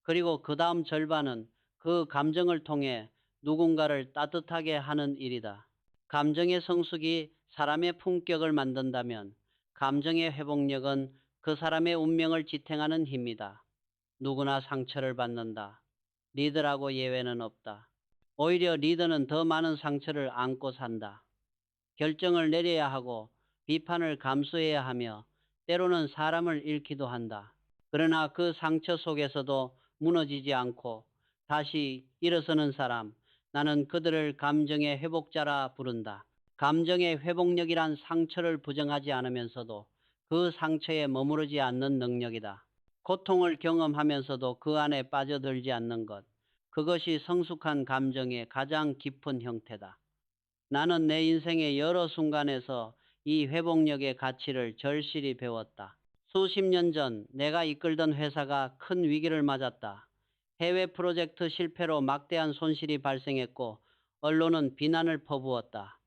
그리고 그 다음 절반은 그 감정을 통해 누군가를 따뜻하게 하는 일이다. 감정의 성숙이 사람의 품격을 만든다면 감정의 회복력은 그 사람의 운명을 지탱하는 힘이다. 누구나 상처를 받는다. 리더라고 예외는 없다. 오히려 리더는 더 많은 상처를 안고 산다. 결정을 내려야 하고 비판을 감수해야 하며 때로는 사람을 잃기도 한다. 그러나 그 상처 속에서도 무너지지 않고 다시 일어서는 사람, 나는 그들을 감정의 회복자라 부른다. 감정의 회복력이란 상처를 부정하지 않으면서도 그 상처에 머무르지 않는 능력이다. 고통을 경험하면서도 그 안에 빠져들지 않는 것. 그것이 성숙한 감정의 가장 깊은 형태다. 나는 내 인생의 여러 순간에서 이 회복력의 가치를 절실히 배웠다. 수십 년 전 내가 이끌던 회사가 큰 위기를 맞았다. 해외 프로젝트 실패로 막대한 손실이 발생했고 언론은 비난을 퍼부었다.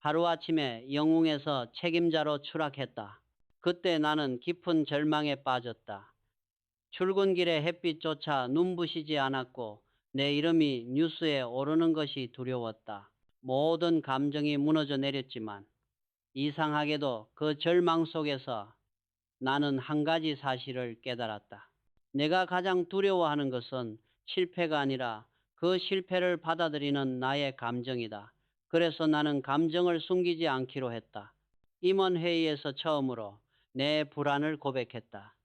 하루아침에 영웅에서 책임자로 추락했다. 그때 나는 깊은 절망에 빠졌다. 출근길에 햇빛조차 눈부시지 않았고 내 이름이 뉴스에 오르는 것이 두려웠다. 모든 감정이 무너져 내렸지만 이상하게도 그 절망 속에서 나는 한 가지 사실을 깨달았다. 내가 가장 두려워하는 것은 실패가 아니라 그 실패를 받아들이는 나의 감정이다. 그래서 나는 감정을 숨기지 않기로 했다. 임원회의에서 처음으로 내 불안을 고백했다.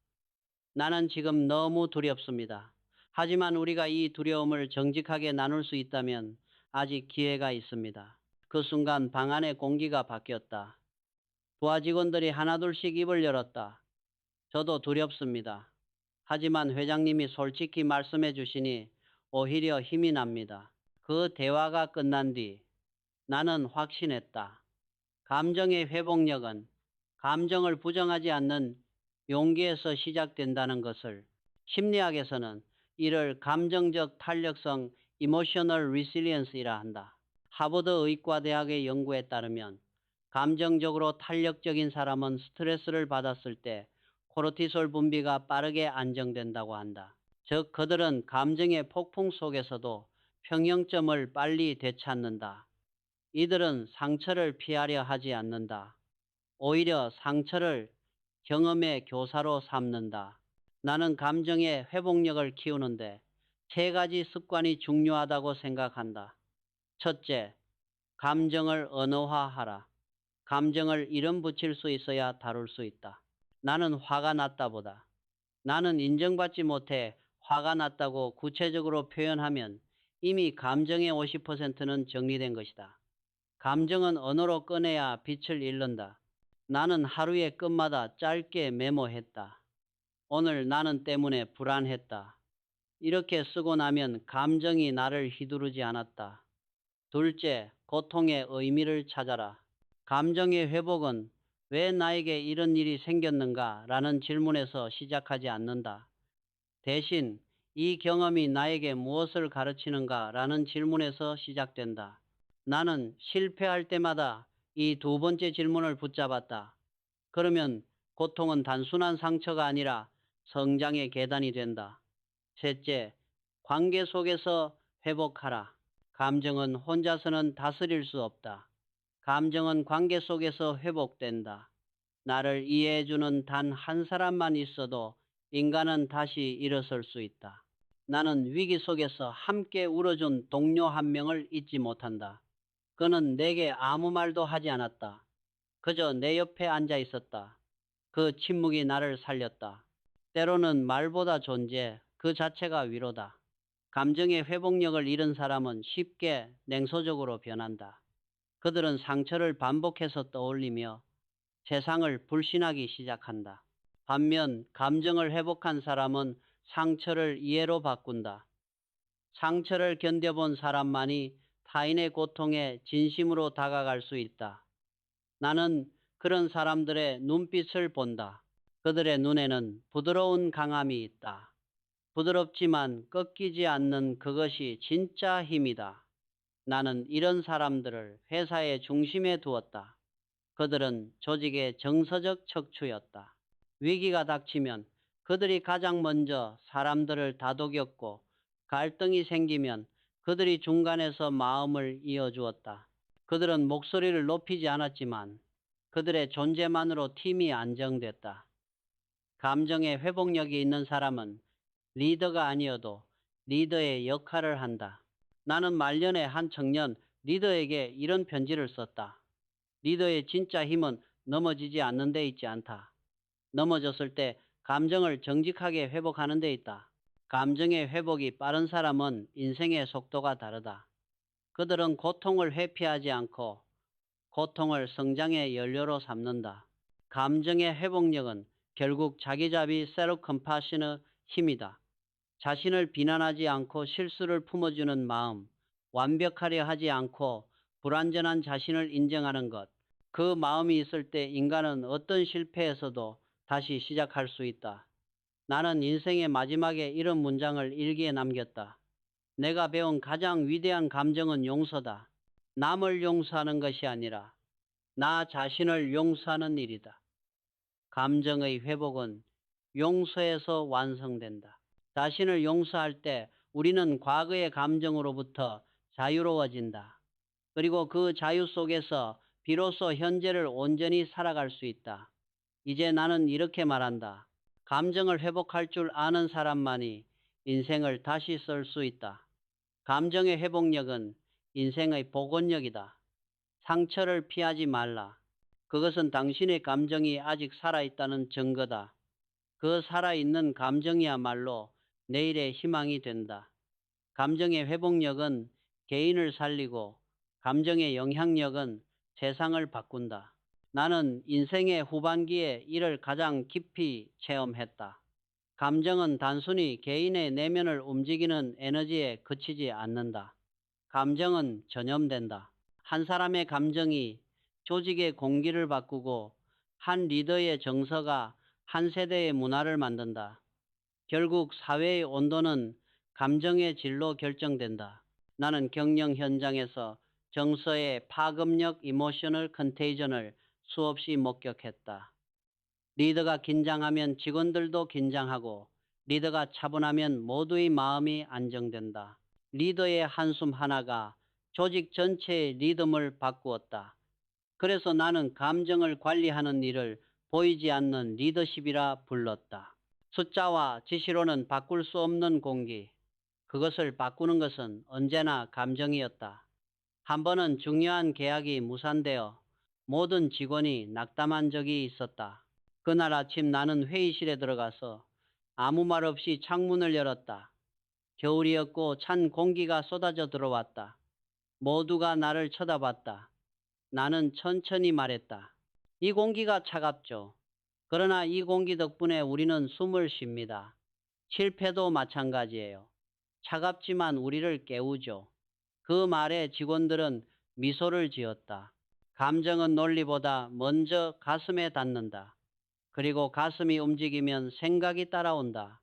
나는 지금 너무 두렵습니다. 하지만 우리가 이 두려움을 정직하게 나눌 수 있다면 아직 기회가 있습니다. 그 순간 방 안의 공기가 바뀌었다. 부하 직원들이 하나둘씩 입을 열었다. 저도 두렵습니다. 하지만 회장님이 솔직히 말씀해 주시니 오히려 힘이 납니다. 그 대화가 끝난 뒤 나는 확신했다. 감정의 회복력은 감정을 부정하지 않는 용기에서 시작된다는 것을. 심리학에서는 이를 감정적 탄력성 (Emotional Resilience이라 한다. 하버드 의과대학의 연구에 따르면 감정적으로 탄력적인 사람은 스트레스를 받았을 때 코르티솔 분비가 빠르게 안정된다고 한다. 즉 그들은 감정의 폭풍 속에서도 평형점을 빨리 되찾는다. 이들은 상처를 피하려 하지 않는다. 오히려 상처를 경험의 교사로 삼는다. 나는 감정의 회복력을 키우는데 세 가지 습관이 중요하다고 생각한다. 첫째, 감정을 언어화하라. 감정을 이름 붙일 수 있어야 다룰 수 있다. 나는 화가 났다보다 나는 인정받지 못해 화가 났다고 구체적으로 표현하면 이미 감정의 50%는 정리된 것이다. 감정은 언어로 꺼내야 빛을 잃는다. 나는 하루의 끝마다 짧게 메모했다. 오늘 나는 때문에 불안했다. 이렇게 쓰고 나면 감정이 나를 휘두르지 않았다. 둘째, 고통의 의미를 찾아라. 감정의 회복은 왜 나에게 이런 일이 생겼는가 라는 질문에서 시작하지 않는다. 대신 이 경험이 나에게 무엇을 가르치는가 라는 질문에서 시작된다. 나는 실패할 때마다 이 두 번째 질문을 붙잡았다. 그러면 고통은 단순한 상처가 아니라 성장의 계단이 된다. 셋째, 관계 속에서 회복하라. 감정은 혼자서는 다스릴 수 없다. 감정은 관계 속에서 회복된다. 나를 이해해주는 단 한 사람만 있어도 인간은 다시 일어설 수 있다. 나는 위기 속에서 함께 울어준 동료 한 명을 잊지 못한다. 그는 내게 아무 말도 하지 않았다. 그저 내 옆에 앉아 있었다. 그 침묵이 나를 살렸다. 때로는 말보다 존재 그 자체가 위로다. 감정의 회복력을 잃은 사람은 쉽게 냉소적으로 변한다. 그들은 상처를 반복해서 떠올리며 세상을 불신하기 시작한다. 반면 감정을 회복한 사람은 상처를 이해로 바꾼다. 상처를 견뎌본 사람만이 타인의 고통에 진심으로 다가갈 수 있다. 나는 그런 사람들의 눈빛을 본다. 그들의 눈에는 부드러운 강함이 있다. 부드럽지만 꺾이지 않는 그것이 진짜 힘이다. 나는 이런 사람들을 회사의 중심에 두었다. 그들은 조직의 정서적 척추였다. 위기가 닥치면 그들이 가장 먼저 사람들을 다독였고, 갈등이 생기면 그들이 중간에서 마음을 이어주었다. 그들은 목소리를 높이지 않았지만 그들의 존재만으로 팀이 안정됐다. 감정의 회복력이 있는 사람은 리더가 아니어도 리더의 역할을 한다. 나는 말년에 한 청년 리더에게 이런 편지를 썼다. 리더의 진짜 힘은 넘어지지 않는 데 있지 않다. 넘어졌을 때 감정을 정직하게 회복하는 데 있다. 감정의 회복이 빠른 사람은 인생의 속도가 다르다. 그들은 고통을 회피하지 않고 고통을 성장의 연료로 삼는다. 감정의 회복력은 결국 자기자비 셀프 컴파션의 힘이다. 자신을 비난하지 않고 실수를 품어주는 마음, 완벽하려 하지 않고 불완전한 자신을 인정하는 것. 그 마음이 있을 때 인간은 어떤 실패에서도 다시 시작할 수 있다. 나는 인생의 마지막에 이런 문장을 일기에 남겼다. 내가 배운 가장 위대한 감정은 용서다. 남을 용서하는 것이 아니라 나 자신을 용서하는 일이다. 감정의 회복은 용서에서 완성된다. 자신을 용서할 때 우리는 과거의 감정으로부터 자유로워진다. 그리고 그 자유 속에서 비로소 현재를 온전히 살아갈 수 있다. 이제 나는 이렇게 말한다. 감정을 회복할 줄 아는 사람만이 인생을 다시 쓸 수 있다. 감정의 회복력은 인생의 복원력이다. 상처를 피하지 말라. 그것은 당신의 감정이 아직 살아있다는 증거다. 그 살아있는 감정이야말로 내일의 희망이 된다. 감정의 회복력은 개인을 살리고 감정의 영향력은 세상을 바꾼다. 나는 인생의 후반기에 이를 가장 깊이 체험했다. 감정은 단순히 개인의 내면을 움직이는 에너지에 그치지 않는다. 감정은 전염된다. 한 사람의 감정이 조직의 공기를 바꾸고 한 리더의 정서가 한 세대의 문화를 만든다. 결국 사회의 온도는 감정의 질로 결정된다. 나는 경영 현장에서 정서의 파급력 이모셔널 컨테이전을 수없이 목격했다. 리더가 긴장하면 직원들도 긴장하고 리더가 차분하면 모두의 마음이 안정된다. 리더의 한숨 하나가 조직 전체의 리듬을 바꾸었다. 그래서 나는 감정을 관리하는 일을 보이지 않는 리더십이라 불렀다. 숫자와 지시로는 바꿀 수 없는 공기. 그것을 바꾸는 것은 언제나 감정이었다. 한 번은 중요한 계약이 무산되어 모든 직원이 낙담한 적이 있었다. 그날 아침 나는 회의실에 들어가서 아무 말 없이 창문을 열었다. 겨울이었고 찬 공기가 쏟아져 들어왔다. 모두가 나를 쳐다봤다. 나는 천천히 말했다. 이 공기가 차갑죠. 그러나 이 공기 덕분에 우리는 숨을 쉽니다. 실패도 마찬가지예요. 차갑지만 우리를 깨우죠. 그 말에 직원들은 미소를 지었다. 감정은 논리보다 먼저 가슴에 닿는다. 그리고 가슴이 움직이면 생각이 따라온다.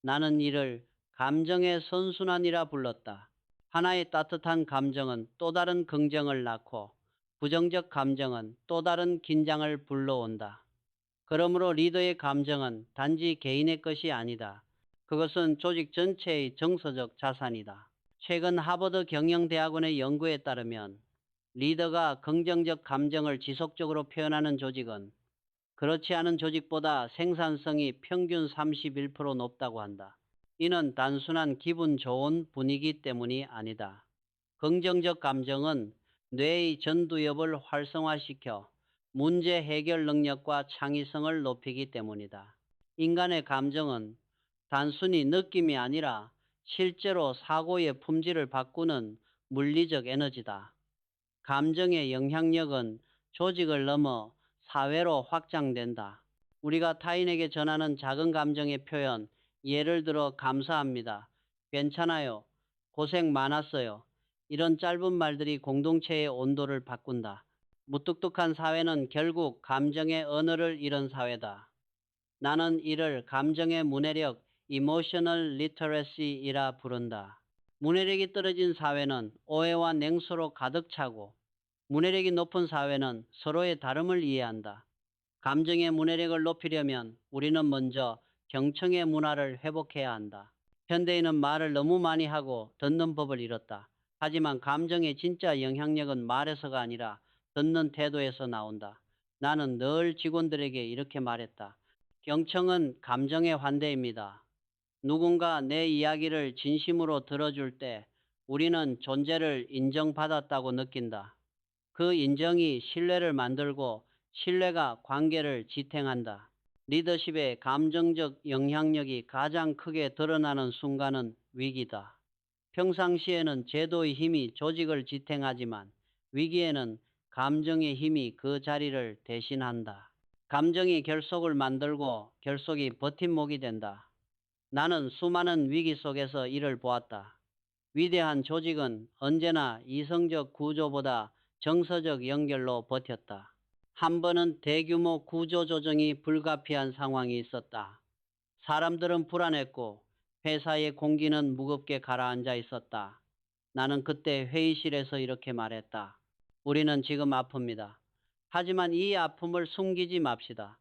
나는 이를 감정의 선순환이라 불렀다. 하나의 따뜻한 감정은 또 다른 긍정을 낳고 부정적 감정은 또 다른 긴장을 불러온다. 그러므로 리더의 감정은 단지 개인의 것이 아니다. 그것은 조직 전체의 정서적 자산이다. 최근 하버드 경영대학원의 연구에 따르면 리더가 긍정적 감정을 지속적으로 표현하는 조직은 그렇지 않은 조직보다 생산성이 평균 31% 높다고 한다. 이는 단순한 기분 좋은 분위기 때문이 아니다. 긍정적 감정은 뇌의 전두엽을 활성화시켜 문제 해결 능력과 창의성을 높이기 때문이다. 인간의 감정은 단순히 느낌이 아니라 실제로 사고의 품질을 바꾸는 물리적 에너지다. 감정의 영향력은 조직을 넘어 사회로 확장된다. 우리가 타인에게 전하는 작은 감정의 표현, 예를 들어 감사합니다, 괜찮아요, 고생 많았어요. 이런 짧은 말들이 공동체의 온도를 바꾼다. 무뚝뚝한 사회는 결국 감정의 언어를 잃은 사회다. 나는 이를 감정의 문해력, emotional literacy이라 부른다. 문해력이 떨어진 사회는 오해와 냉소로 가득 차고 문해력이 높은 사회는 서로의 다름을 이해한다. 감정의 문해력을 높이려면 우리는 먼저 경청의 문화를 회복해야 한다. 현대인은 말을 너무 많이 하고 듣는 법을 잃었다. 하지만 감정의 진짜 영향력은 말에서가 아니라 듣는 태도에서 나온다. 나는 늘 직원들에게 이렇게 말했다. 경청은 감정의 환대입니다. 누군가 내 이야기를 진심으로 들어줄 때 우리는 존재를 인정받았다고 느낀다. 그 인정이 신뢰를 만들고 신뢰가 관계를 지탱한다. 리더십의 감정적 영향력이 가장 크게 드러나는 순간은 위기다. 평상시에는 제도의 힘이 조직을 지탱하지만 위기에는 감정의 힘이 그 자리를 대신한다. 감정이 결속을 만들고 결속이 버팀목이 된다. 나는 수많은 위기 속에서 이를 보았다. 위대한 조직은 언제나 이성적 구조보다 정서적 연결로 버텼다. 한 번은 대규모 구조조정이 불가피한 상황이 있었다. 사람들은 불안했고 회사의 공기는 무겁게 가라앉아 있었다. 나는 그때 회의실에서 이렇게 말했다. 우리는 지금 아픕니다. 하지만 이 아픔을 숨기지 맙시다.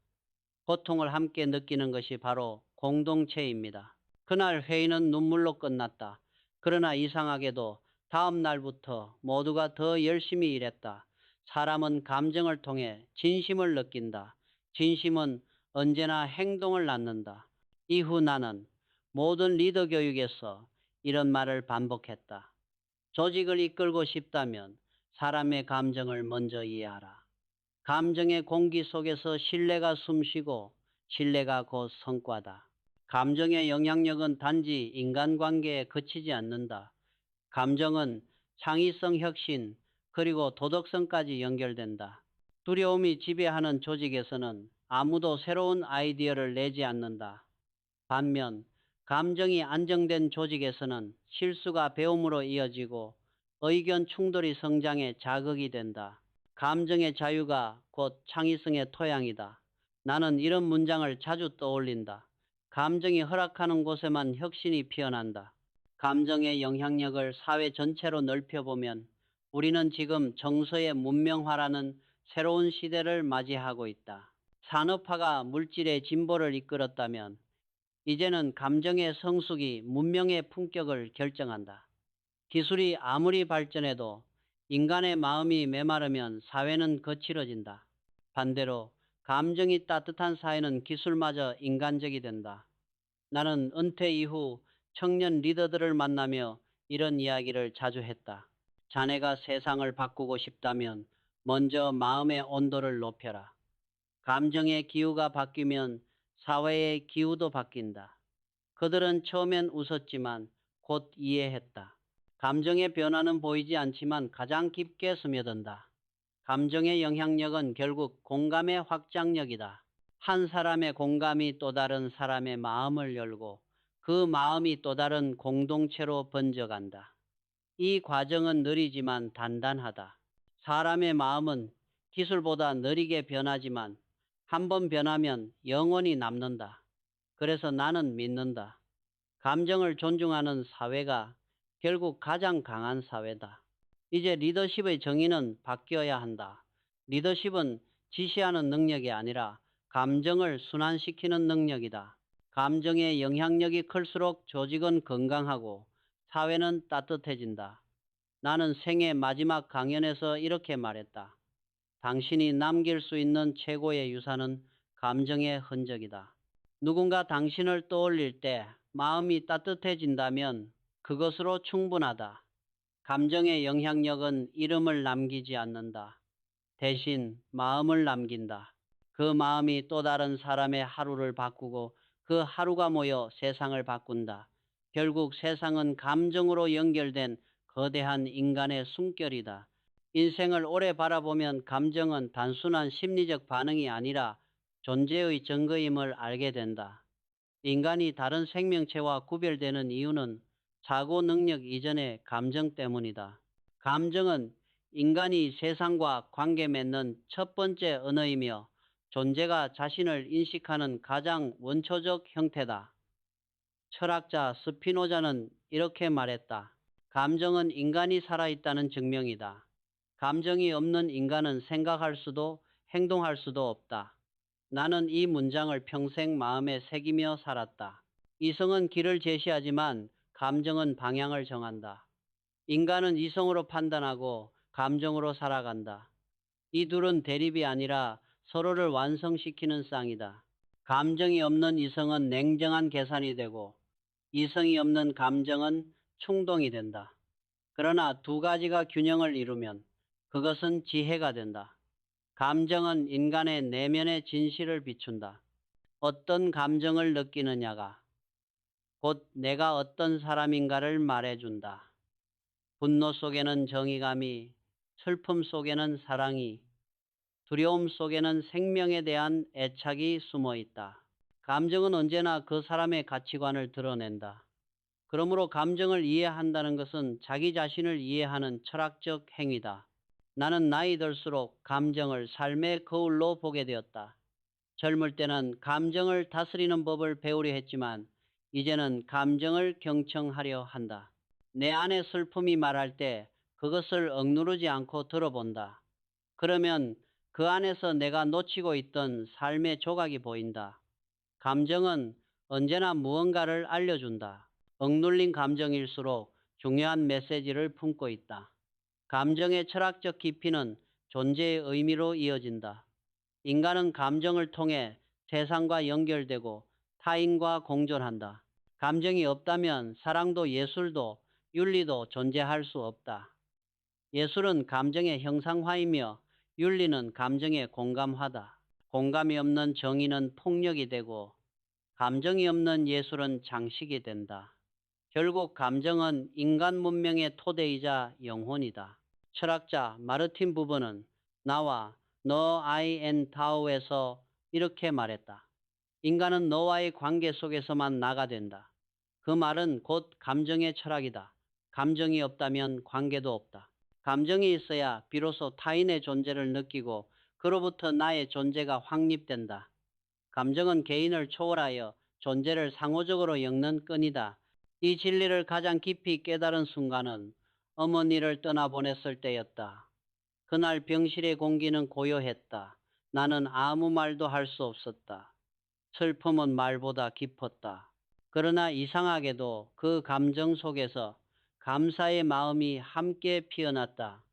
고통을 함께 느끼는 것이 바로 공동체입니다. 그날 회의는 눈물로 끝났다. 그러나 이상하게도 다음 날부터 모두가 더 열심히 일했다. 사람은 감정을 통해 진심을 느낀다. 진심은 언제나 행동을 낳는다. 이후 나는 모든 리더 교육에서 이런 말을 반복했다. 조직을 이끌고 싶다면 사람의 감정을 먼저 이해하라. 감정의 공기 속에서 신뢰가 숨쉬고 신뢰가 곧 성과다. 감정의 영향력은 단지 인간관계에 그치지 않는다. 감정은 창의성, 혁신, 그리고 도덕성까지 연결된다. 두려움이 지배하는 조직에서는 아무도 새로운 아이디어를 내지 않는다. 반면 감정이 안정된 조직에서는 실수가 배움으로 이어지고 의견 충돌이 성장의 자극이 된다. 감정의 자유가 곧 창의성의 토양이다. 나는 이런 문장을 자주 떠올린다. 감정이 허락하는 곳에만 혁신이 피어난다. 감정의 영향력을 사회 전체로 넓혀보면 우리는 지금 정서의 문명화라는 새로운 시대를 맞이하고 있다. 산업화가 물질의 진보를 이끌었다면 이제는 감정의 성숙이 문명의 품격을 결정한다. 기술이 아무리 발전해도 인간의 마음이 메마르면 사회는 거칠어진다. 반대로 감정이 따뜻한 사회는 기술마저 인간적이 된다. 나는 은퇴 이후 청년 리더들을 만나며 이런 이야기를 자주 했다. 자네가 세상을 바꾸고 싶다면 먼저 마음의 온도를 높여라. 감정의 기후가 바뀌면 사회의 기후도 바뀐다. 그들은 처음엔 웃었지만 곧 이해했다. 감정의 변화는 보이지 않지만 가장 깊게 스며든다. 감정의 영향력은 결국 공감의 확장력이다. 한 사람의 공감이 또 다른 사람의 마음을 열고 그 마음이 또 다른 공동체로 번져간다. 이 과정은 느리지만 단단하다. 사람의 마음은 기술보다 느리게 변하지만 한 번 변하면 영원히 남는다. 그래서 나는 믿는다. 감정을 존중하는 사회가 결국 가장 강한 사회다. 이제 리더십의 정의는 바뀌어야 한다. 리더십은 지시하는 능력이 아니라 감정을 순환시키는 능력이다. 감정의 영향력이 클수록 조직은 건강하고 사회는 따뜻해진다. 나는 생애 마지막 강연에서 이렇게 말했다. 당신이 남길 수 있는 최고의 유산은 감정의 흔적이다. 누군가 당신을 떠올릴 때 마음이 따뜻해진다면 그것으로 충분하다. 감정의 영향력은 이름을 남기지 않는다. 대신 마음을 남긴다. 그 마음이 또 다른 사람의 하루를 바꾸고 그 하루가 모여 세상을 바꾼다. 결국 세상은 감정으로 연결된 거대한 인간의 숨결이다. 인생을 오래 바라보면 감정은 단순한 심리적 반응이 아니라 존재의 증거임을 알게 된다. 인간이 다른 생명체와 구별되는 이유는 사고 능력 이전의 감정 때문이다. 감정은 인간이 세상과 관계 맺는 첫 번째 언어이며 존재가 자신을 인식하는 가장 원초적 형태다. 철학자 스피노자는 이렇게 말했다. 감정은 인간이 살아있다는 증명이다. 감정이 없는 인간은 생각할 수도 행동할 수도 없다. 나는 이 문장을 평생 마음에 새기며 살았다. 이성은 길을 제시하지만 감정은 방향을 정한다. 인간은 이성으로 판단하고 감정으로 살아간다. 이 둘은 대립이 아니라 서로를 완성시키는 쌍이다. 감정이 없는 이성은 냉정한 계산이 되고 이성이 없는 감정은 충동이 된다. 그러나 두 가지가 균형을 이루면 그것은 지혜가 된다. 감정은 인간의 내면의 진실을 비춘다. 어떤 감정을 느끼느냐가 곧 내가 어떤 사람인가를 말해준다. 분노 속에는 정의감이, 슬픔 속에는 사랑이, 두려움 속에는 생명에 대한 애착이 숨어 있다. 감정은 언제나 그 사람의 가치관을 드러낸다. 그러므로 감정을 이해한다는 것은 자기 자신을 이해하는 철학적 행위다. 나는 나이 들수록 감정을 삶의 거울로 보게 되었다. 젊을 때는 감정을 다스리는 법을 배우려 했지만 이제는 감정을 경청하려 한다. 내 안의 슬픔이 말할 때 그것을 억누르지 않고 들어본다. 그러면 그 안에서 내가 놓치고 있던 삶의 조각이 보인다. 감정은 언제나 무언가를 알려준다. 억눌린 감정일수록 중요한 메시지를 품고 있다. 감정의 철학적 깊이는 존재의 의미로 이어진다. 인간은 감정을 통해 세상과 연결되고 타인과 공존한다. 감정이 없다면 사랑도 예술도 윤리도 존재할 수 없다. 예술은 감정의 형상화이며 윤리는 감정의 공감화다. 공감이 없는 정의는 폭력이 되고 감정이 없는 예술은 장식이 된다. 결국 감정은 인간 문명의 토대이자 영혼이다. 철학자 마르틴 부버는 나와 너 아이 앤 타오에서 이렇게 말했다. 인간은 너와의 관계 속에서만 나가 된다. 그 말은 곧 감정의 철학이다. 감정이 없다면 관계도 없다. 감정이 있어야 비로소 타인의 존재를 느끼고 그로부터 나의 존재가 확립된다. 감정은 개인을 초월하여 존재를 상호적으로 엮는 끈이다. 이 진리를 가장 깊이 깨달은 순간은 어머니를 떠나보냈을 때였다. 그날 병실의 공기는 고요했다. 나는 아무 말도 할 수 없었다. 슬픔은 말보다 깊었다. 그러나 이상하게도 그 감정 속에서 감사의 마음이 함께 피어났다.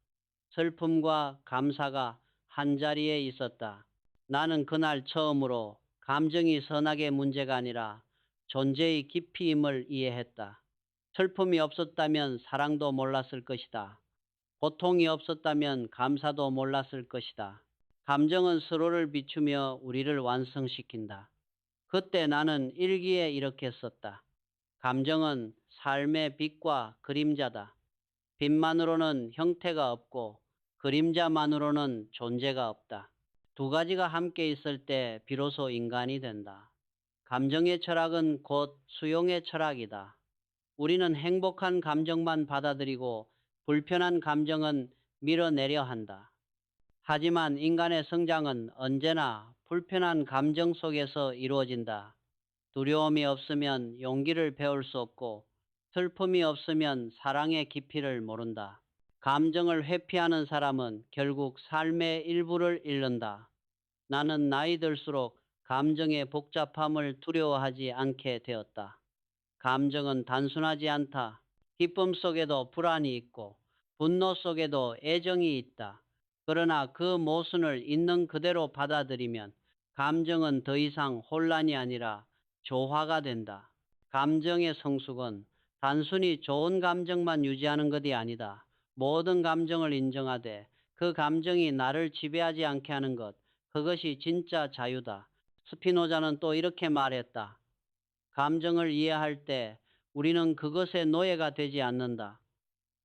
슬픔과 감사가 한자리에 있었다. 나는 그날 처음으로 감정이 선악의 문제가 아니라 존재의 깊이임을 이해했다. 슬픔이 없었다면 사랑도 몰랐을 것이다. 고통이 없었다면 감사도 몰랐을 것이다. 감정은 서로를 비추며 우리를 완성시킨다. 그때 나는 일기에 이렇게 썼다. 감정은 삶의 빛과 그림자다. 빛만으로는 형태가 없고 그림자만으로는 존재가 없다. 두 가지가 함께 있을 때 비로소 인간이 된다. 감정의 철학은 곧 수용의 철학이다. 우리는 행복한 감정만 받아들이고 불편한 감정은 밀어내려 한다. 하지만 인간의 성장은 언제나 불편한 감정 속에서 이루어진다. 두려움이 없으면 용기를 배울 수 없고 슬픔이 없으면 사랑의 깊이를 모른다. 감정을 회피하는 사람은 결국 삶의 일부를 잃는다. 나는 나이 들수록 감정의 복잡함을 두려워하지 않게 되었다. 감정은 단순하지 않다. 기쁨 속에도 불안이 있고 분노 속에도 애정이 있다. 그러나 그 모순을 있는 그대로 받아들이면 감정은 더 이상 혼란이 아니라 조화가 된다. 감정의 성숙은 단순히 좋은 감정만 유지하는 것이 아니다. 모든 감정을 인정하되 그 감정이 나를 지배하지 않게 하는 것, 그것이 진짜 자유다. 스피노자는 또 이렇게 말했다. 감정을 이해할 때 우리는 그것의 노예가 되지 않는다.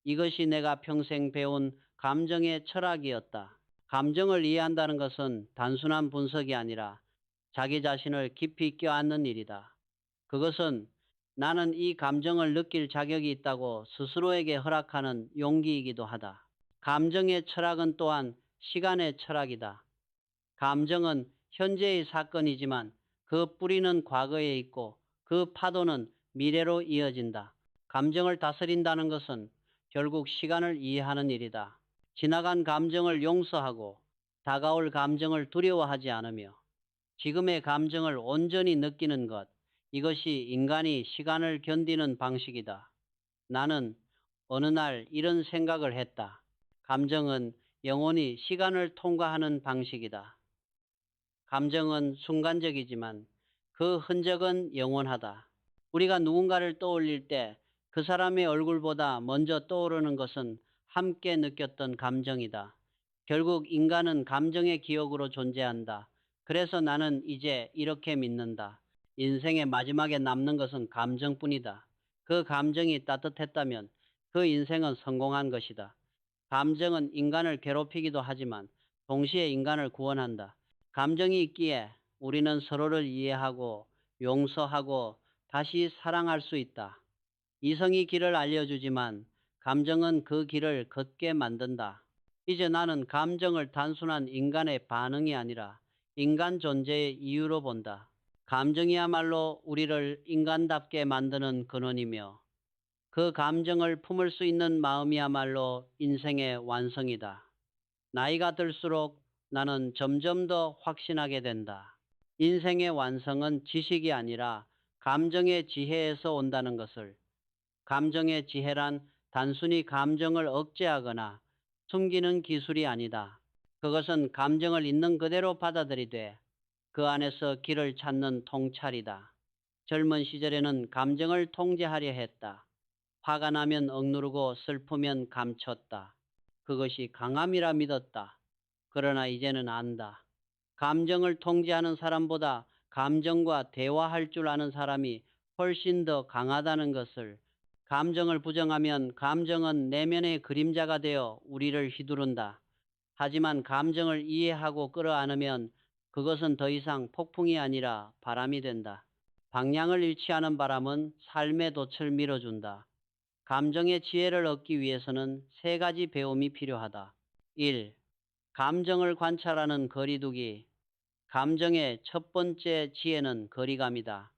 이것이 내가 평생 배운 감정의 철학이었다. 감정을 이해한다는 것은 단순한 분석이 아니라 자기 자신을 깊이 껴안는 일이다. 그것은 나는 이 감정을 느낄 자격이 있다고 스스로에게 허락하는 용기이기도 하다. 감정의 철학은 또한 시간의 철학이다. 감정은 현재의 사건이지만 그 뿌리는 과거에 있고 그 파도는 미래로 이어진다. 감정을 다스린다는 것은 결국 시간을 이해하는 일이다. 지나간 감정을 용서하고 다가올 감정을 두려워하지 않으며 지금의 감정을 온전히 느끼는 것, 이것이 인간이 시간을 견디는 방식이다. 나는 어느 날 이런 생각을 했다. 감정은 영원히 시간을 통과하는 방식이다. 감정은 순간적이지만 그 흔적은 영원하다. 우리가 누군가를 떠올릴 때 그 사람의 얼굴보다 먼저 떠오르는 것은 함께 느꼈던 감정이다. 결국 인간은 감정의 기억으로 존재한다. 그래서 나는 이제 이렇게 믿는다. 인생의 마지막에 남는 것은 감정뿐이다. 그 감정이 따뜻했다면 그 인생은 성공한 것이다. 감정은 인간을 괴롭히기도 하지만 동시에 인간을 구원한다. 감정이 있기에 우리는 서로를 이해하고 용서하고 다시 사랑할 수 있다. 이성이 길을 알려주지만 감정은 그 길을 걷게 만든다. 이제 나는 감정을 단순한 인간의 반응이 아니라 인간 존재의 이유로 본다. 감정이야말로 우리를 인간답게 만드는 근원이며 그 감정을 품을 수 있는 마음이야말로 인생의 완성이다. 나이가 들수록 나는 점점 더 확신하게 된다. 인생의 완성은 지식이 아니라 감정의 지혜에서 온다는 것을. 감정의 지혜란 단순히 감정을 억제하거나 숨기는 기술이 아니다. 그것은 감정을 있는 그대로 받아들이되 그 안에서 길을 찾는 통찰이다. 젊은 시절에는 감정을 통제하려 했다. 화가 나면 억누르고 슬프면 감췄다. 그것이 강함이라 믿었다. 그러나 이제는 안다. 감정을 통제하는 사람보다 감정과 대화할 줄 아는 사람이 훨씬 더 강하다는 것을. 감정을 부정하면 감정은 내면의 그림자가 되어 우리를 휘두른다. 하지만 감정을 이해하고 끌어안으면 그것은 더 이상 폭풍이 아니라 바람이 된다. 방향을 잃지 않은 바람은 삶의 돛을 밀어준다. 감정의 지혜를 얻기 위해서는 세 가지 배움이 필요하다. 1. 감정을 관찰하는 거리두기. 감정의 첫 번째 지혜는 거리감이다.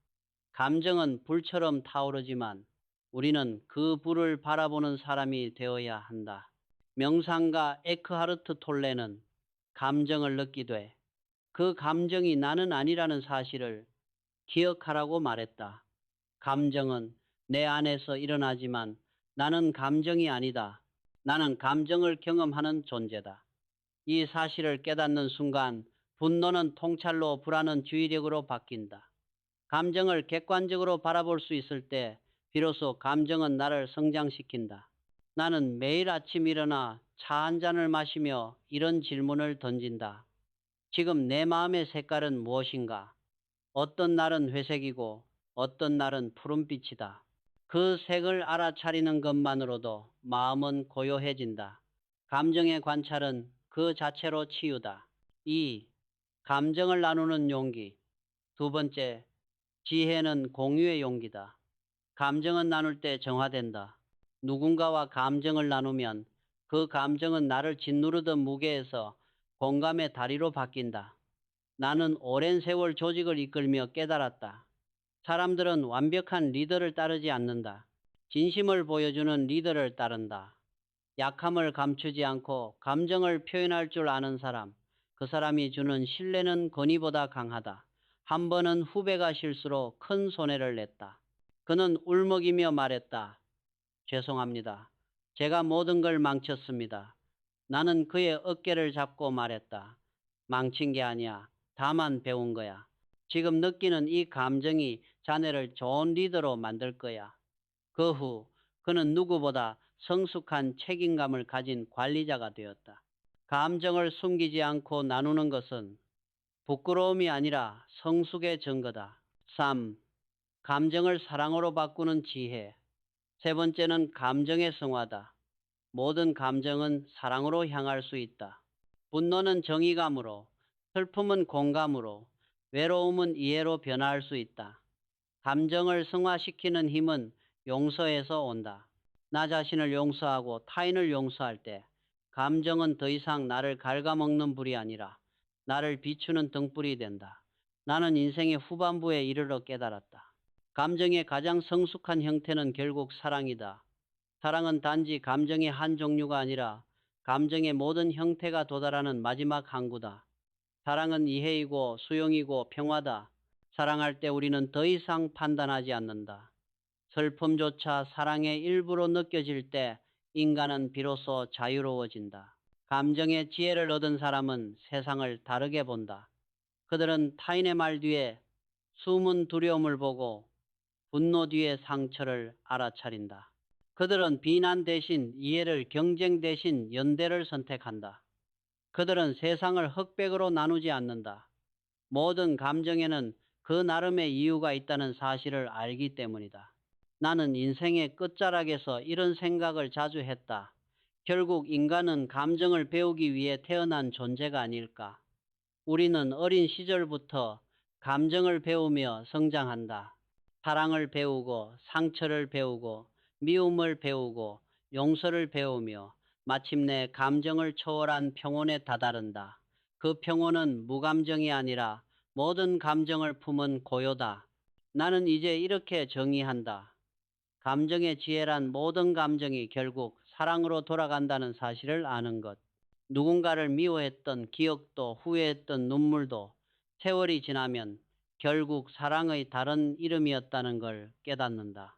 감정은 불처럼 타오르지만 우리는 그 불을 바라보는 사람이 되어야 한다. 명상가 에크하르트 톨레는 감정을 느끼되 그 감정이 나는 아니라는 사실을 기억하라고 말했다. 감정은 내 안에서 일어나지만 나는 감정이 아니다. 나는 감정을 경험하는 존재다. 이 사실을 깨닫는 순간 분노는 통찰로, 불안은 주의력으로 바뀐다. 감정을 객관적으로 바라볼 수 있을 때 비로소 감정은 나를 성장시킨다. 나는 매일 아침 일어나 차 한 잔을 마시며 이런 질문을 던진다. 지금 내 마음의 색깔은 무엇인가? 어떤 날은 회색이고 어떤 날은 푸른빛이다. 그 색을 알아차리는 것만으로도 마음은 고요해진다. 감정의 관찰은 그 자체로 치유다. 2. 감정을 나누는 용기. 두 번째, 지혜는 공유의 용기다. 감정은 나눌 때 정화된다. 누군가와 감정을 나누면 그 감정은 나를 짓누르던 무게에서 공감의 다리로 바뀐다. 나는 오랜 세월 조직을 이끌며 깨달았다. 사람들은 완벽한 리더를 따르지 않는다. 진심을 보여주는 리더를 따른다. 약함을 감추지 않고 감정을 표현할 줄 아는 사람, 그 사람이 주는 신뢰는 권위보다 강하다. 한 번은 후배가 실수로 큰 손해를 냈다. 그는 울먹이며 말했다. 죄송합니다. 제가 모든 걸 망쳤습니다. 나는 그의 어깨를 잡고 말했다. 망친 게 아니야. 다만 배운 거야. 지금 느끼는 이 감정이 자네를 좋은 리더로 만들 거야. 그 후 그는 누구보다 성숙한 책임감을 가진 관리자가 되었다. 감정을 숨기지 않고 나누는 것은 부끄러움이 아니라 성숙의 증거다. 3. 감정을 사랑으로 바꾸는 지혜. 세 번째는 감정의 성화다. 모든 감정은 사랑으로 향할 수 있다. 분노는 정의감으로, 슬픔은 공감으로, 외로움은 이해로 변화할 수 있다. 감정을 승화시키는 힘은 용서에서 온다. 나 자신을 용서하고 타인을 용서할 때 감정은 더 이상 나를 갉아먹는 불이 아니라 나를 비추는 등불이 된다. 나는 인생의 후반부에 이르러 깨달았다. 감정의 가장 성숙한 형태는 결국 사랑이다. 사랑은 단지 감정의 한 종류가 아니라 감정의 모든 형태가 도달하는 마지막 항구다. 사랑은 이해이고 수용이고 평화다. 사랑할 때 우리는 더 이상 판단하지 않는다. 슬픔조차 사랑의 일부로 느껴질 때 인간은 비로소 자유로워진다. 감정의 지혜를 얻은 사람은 세상을 다르게 본다. 그들은 타인의 말 뒤에 숨은 두려움을 보고 분노 뒤에 상처를 알아차린다. 그들은 비난 대신 이해를, 경쟁 대신 연대를 선택한다. 그들은 세상을 흑백으로 나누지 않는다. 모든 감정에는 그 나름의 이유가 있다는 사실을 알기 때문이다. 나는 인생의 끝자락에서 이런 생각을 자주 했다. 결국 인간은 감정을 배우기 위해 태어난 존재가 아닐까. 우리는 어린 시절부터 감정을 배우며 성장한다. 사랑을 배우고 상처를 배우고 미움을 배우고 용서를 배우며 마침내 감정을 초월한 평온에 다다른다. 그 평온은 무감정이 아니라 모든 감정을 품은 고요다. 나는 이제 이렇게 정의한다. 감정의 지혜란 모든 감정이 결국 사랑으로 돌아간다는 사실을 아는 것. 누군가를 미워했던 기억도 후회했던 눈물도 세월이 지나면 결국 사랑의 다른 이름이었다는 걸 깨닫는다.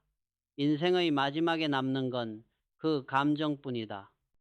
인생의 마지막에 남는 건 그 감정뿐이다.